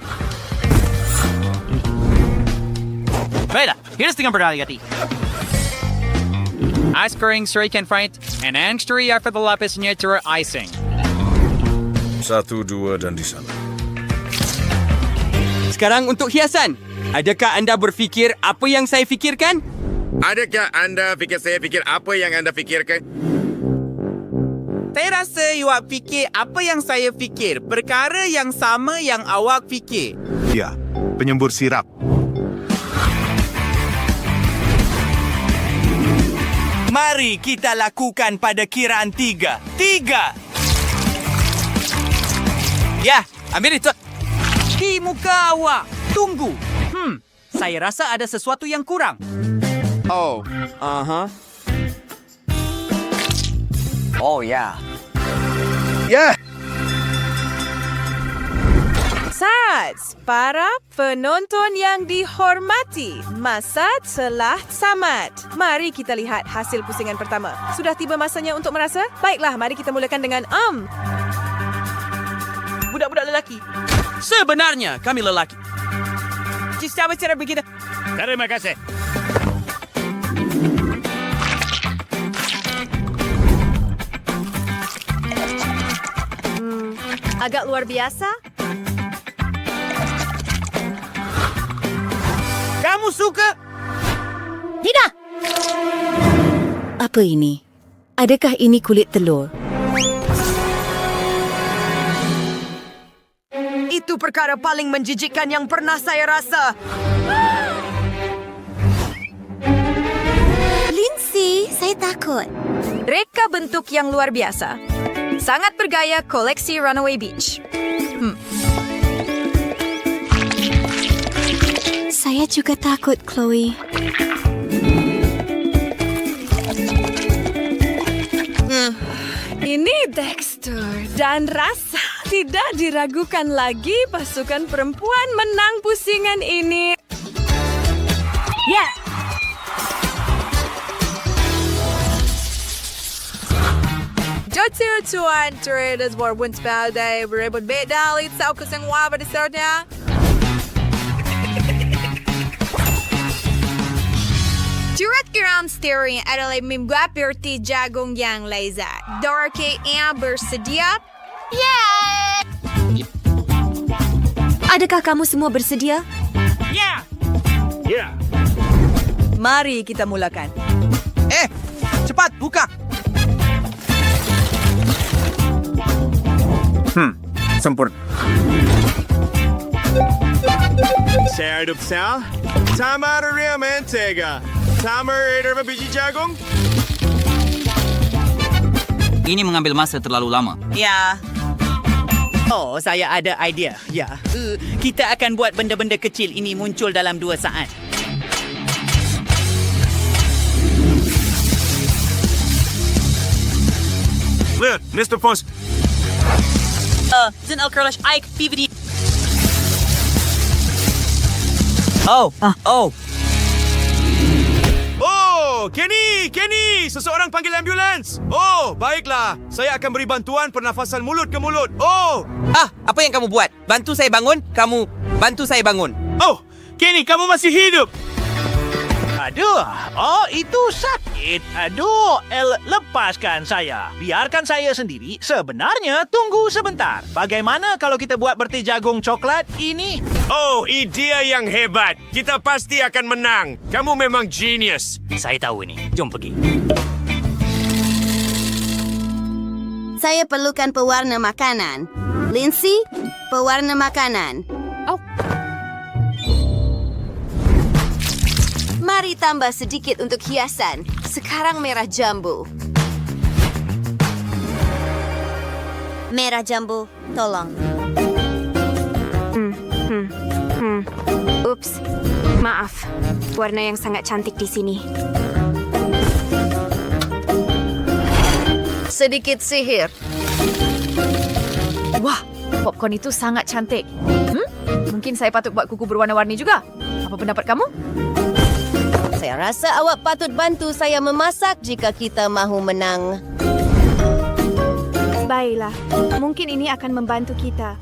Baiklah, here's dengan berhati-hati. Ice kering serikan fried, and angstri after the lapisnya terus icing. 1, 2 dan di sana. Sekarang untuk hiasan. Adakah anda berfikir apa yang saya fikirkan? Adakah anda fikir saya fikir apa yang anda fikirkan? Saya rasa awak fikir apa yang saya fikir. Perkara yang sama yang awak fikir. Ya, penyembur sirap. Mari kita lakukan pada kiraan 3. 3! Ya, ambil itu. Di muka awak. Tunggu. Saya rasa ada sesuatu yang kurang. Oh, Oh, ya. Ya! Sats, para penonton yang dihormati, masa telah tamat. Mari kita lihat hasil pusingan pertama. Sudah tiba masanya untuk merasa? Baiklah, mari kita mulakan dengan budak-budak lelaki. Sebenarnya kami lelaki. Siapa cara begitu? Terima kasih. Agak luar biasa. Kamu suka? Tidak! Apa ini? Adakah ini kulit telur? Itu perkara paling menjijikkan yang pernah saya rasa. Lindsay, saya takut. Reka bentuk yang luar biasa. Sangat bergaya koleksi Runaway Beach. Saya juga takut, Chloe. Ini Dexter dan rasa tidak diragukan lagi pasukan perempuan menang pusingan ini. Ya, Tuan, traders war windspell day, berebut bedal, itau kusang waba di startnya. Jurat kiram steering adalah membuat berti jagung yang lezat. Dorke yang bersedia? Yeay! Adakah kamu semua bersedia? Ya! Ya. Mari kita mulakan. Cepat, buka! Sempurna. Saya hidup sel. Tamar ria mentega. Tamar eder biji jagung. Ini mengambil masa terlalu lama. Ya. Oh, saya ada idea. Ya. Kita akan buat benda-benda kecil ini muncul dalam 2 saat. Lihat, Mr. Foss. Sind Alkerlash Ike PVD. Oh. Oh, Oh, Kenny! Seseorang panggil ambulans! Oh, baiklah. Saya akan beri bantuan pernafasan mulut ke mulut. Oh! Apa yang kamu buat? Bantu saya bangun? Kamu bantu saya bangun. Oh, Kenny, kamu masih hidup! Aduh, itu sakit. Aduh, lepaskan saya. Biarkan saya sendiri. Sebenarnya, tunggu sebentar. Bagaimana kalau kita buat berti jagung coklat ini? Oh, idea yang hebat. Kita pasti akan menang. Kamu memang genius. Saya tahu ini. Jom pergi. Saya perlukan pewarna makanan. Lindsay, pewarna makanan. Mari tambah sedikit untuk hiasan. Sekarang merah jambu. Merah jambu, tolong. Ups, maaf. Warna yang sangat cantik di sini. Sedikit sihir. Wah, popcorn itu sangat cantik. Mungkin saya patut buat kuku berwarna-warni juga. Apa pendapat kamu? Saya rasa awak patut bantu saya memasak jika kita mahu menang. Baiklah, mungkin ini akan membantu kita.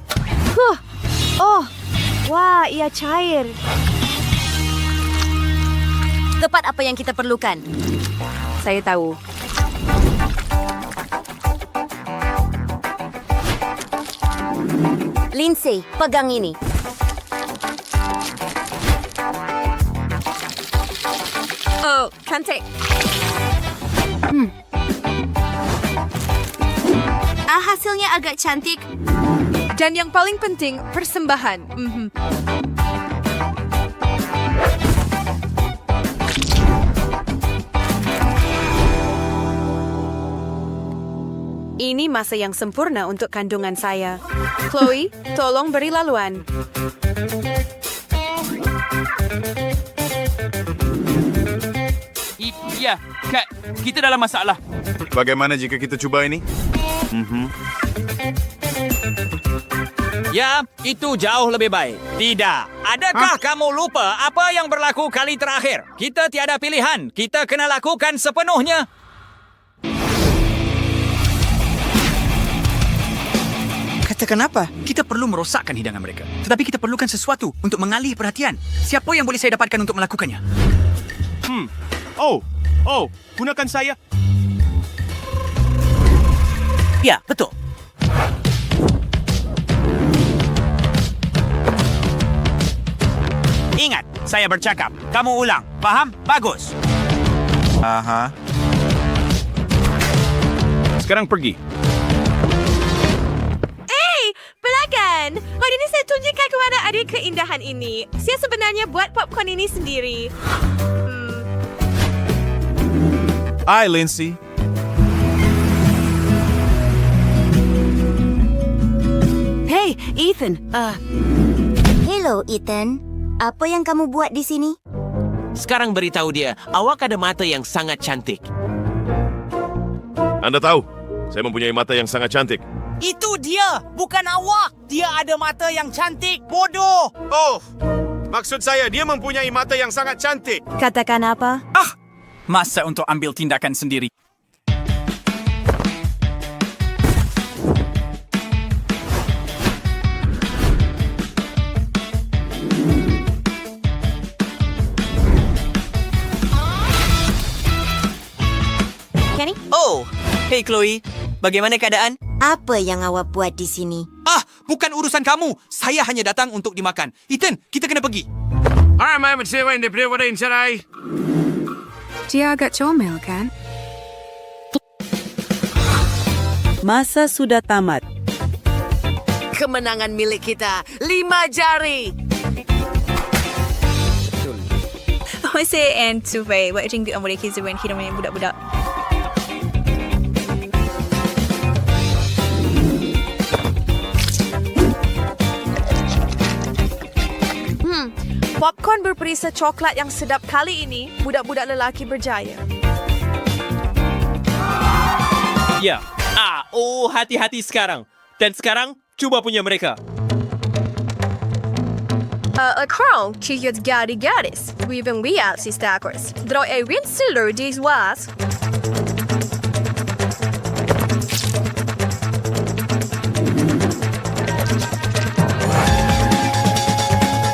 Wah, ia cair. Tepat apa yang kita perlukan. Saya tahu. Lindsay, pegang ini. Oh, cantik. Hasilnya agak cantik. Dan yang paling penting, persembahan. Ini masa yang sempurna untuk kandungan saya. Chloe, tolong beri laluan. Ya, Kak, kita dalam masalah. Bagaimana jika kita cuba ini? Ya, itu jauh lebih baik. Tidak. Adakah kamu lupa apa yang berlaku kali terakhir? Kita tiada pilihan. Kita kena lakukan sepenuhnya. Katakan apa? Kita perlu merosakkan hidangan mereka. Tetapi kita perlukan sesuatu untuk mengalih perhatian. Siapa yang boleh saya dapatkan untuk melakukannya? Gunakan saya. Ya, betul. Ingat, saya bercakap. Kamu ulang. Faham? Bagus. Aha. Sekarang pergi. Pelanggan, hari ini saya tunjukkan kepada adik keindahan ini. Saya sebenarnya buat popcorn ini sendiri. Hai, Lindsay. Hey, Ethan. Hello, Ethan. Apa yang kamu buat di sini? Sekarang beritahu dia, awak ada mata yang sangat cantik. Anda tahu, saya mempunyai mata yang sangat cantik. Itu dia, bukan awak. Dia ada mata yang cantik, bodoh. Oh, maksud saya dia mempunyai mata yang sangat cantik. Katakan apa? Masa untuk ambil tindakan sendiri. Kenny? Oh, hey Chloe. Bagaimana keadaan? Apa yang awak buat di sini? Bukan urusan kamu. Saya hanya datang untuk dimakan. Ethan, kita kena pergi. Dia agak comel, kan? Masa sudah tamat. Kemenangan milik kita. 5 jari. Saya and Tuvay buat ringgit yang boleh kisah when hidup dengan budak-budak. Popcorn berperisa coklat yang sedap kali ini, budak-budak lelaki berjaya. Ya. Hati-hati sekarang. Dan sekarang, cuba punya mereka. Karl, kiyot gari-garis. Wibang wiap si Stakers. Dro e win silur dis was.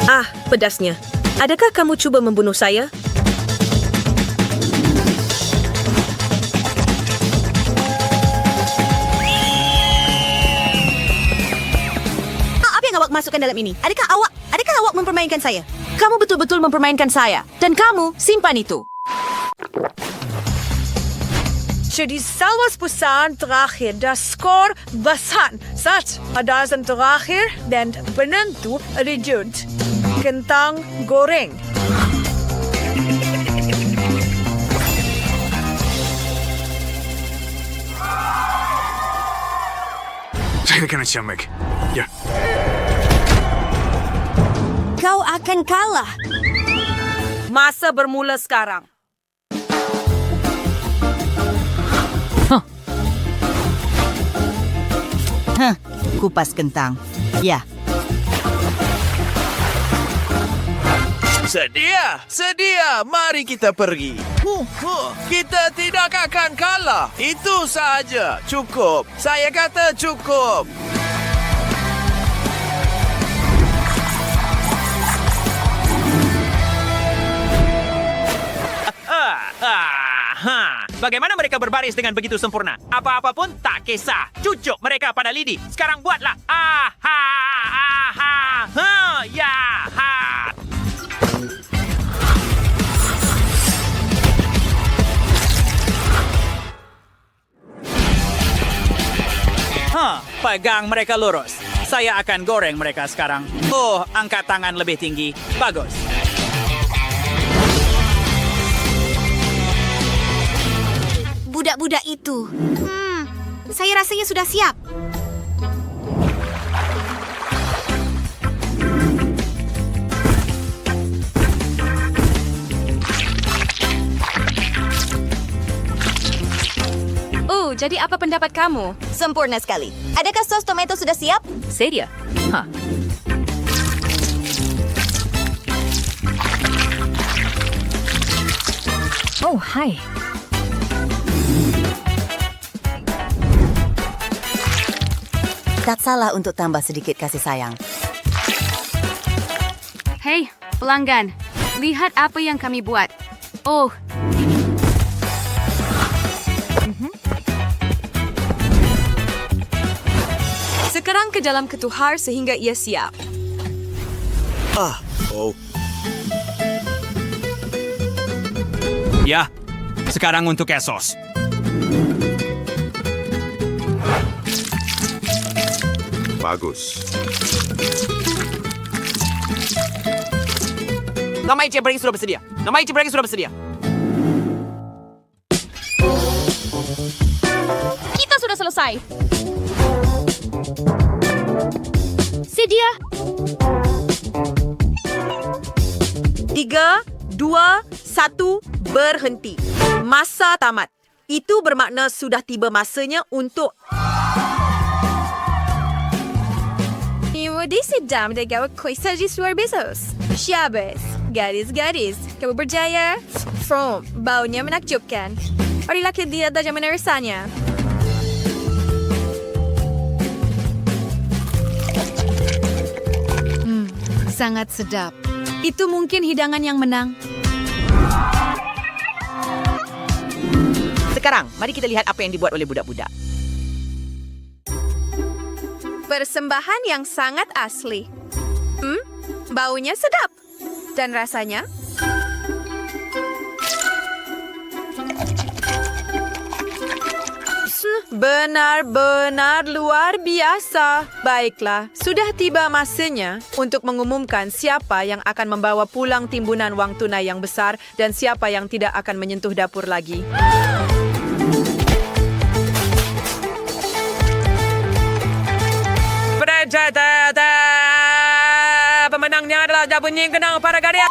Ah, pedasnya. Adakah kamu cuba membunuh saya? Apa yang awak masukkan dalam ini? Adakah awak mempermainkan saya? Kamu betul-betul mempermainkan saya. Dan kamu simpan itu. Jadi salwas pusan terakhir dan skor besar saat adasan terakhir dan penentu rejut kentang goreng. Saya kena camek. Ya. Kau akan kalah. Masa bermula sekarang. Kupas kentang. Ya. Sedia, sedia. Mari kita pergi. Kita tidak akan kalah. Itu sahaja. Cukup. Saya kata cukup. Bagaimana mereka berbaris dengan begitu sempurna? Apa-apa pun tak kisah. Cucuk mereka pada lidi. Sekarang buatlah. Ya, ha. Pegang mereka lurus. Saya akan goreng mereka sekarang. Oh, angkat tangan lebih tinggi. Bagus. Budak-budak itu. Saya rasanya sudah siap. Jadi apa pendapat kamu? Sempurna sekali. Adakah sos tomato sudah siap? Sedia. Oh, hai. Tak salah untuk tambah sedikit kasih sayang. Hei, pelanggan. Lihat apa yang kami buat. Oh. Sekarang ke dalam ketuhar sehingga ia siap. Ya, sekarang untuk esos. Bagus. Nama Ichibragi sudah bersedia. Kita sudah selesai. Sedia. 3, 2, 1, berhenti. Masa tamat. Itu bermakna sudah tiba masanya untuk... Di sedang dengan kuasa di suar besos. Syabas. Gadis-gadis. Kamu berjaya. From. Baunya menakjubkan. Marilah kita lihat bagaimana rasanya. Sangat sedap. Itu mungkin hidangan yang menang. Sekarang, mari kita lihat apa yang dibuat oleh budak-budak. Persembahan yang sangat asli. Baunya sedap. Dan rasanya? Benar-benar luar biasa. Baiklah, sudah tiba masanya untuk mengumumkan siapa yang akan membawa pulang timbunan wang tunai yang besar dan siapa yang tidak akan menyentuh dapur lagi. Pemenangnya adalah bunyi kenang para gadis.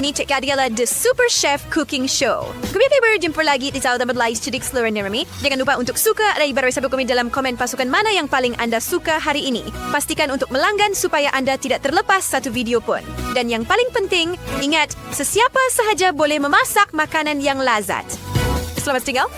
Ini cek adalah The Super Chef Cooking Show. Kami akan berjumpa lagi di tahun tambah live studik seluruh Nerami. Jangan lupa untuk suka dan ibarat sahabat kami dalam komen pasukan mana yang paling anda suka hari ini. Pastikan untuk melanggan supaya anda tidak terlepas satu video pun. Dan yang paling penting, ingat, sesiapa sahaja boleh memasak makanan yang lazat. Selamat tinggal.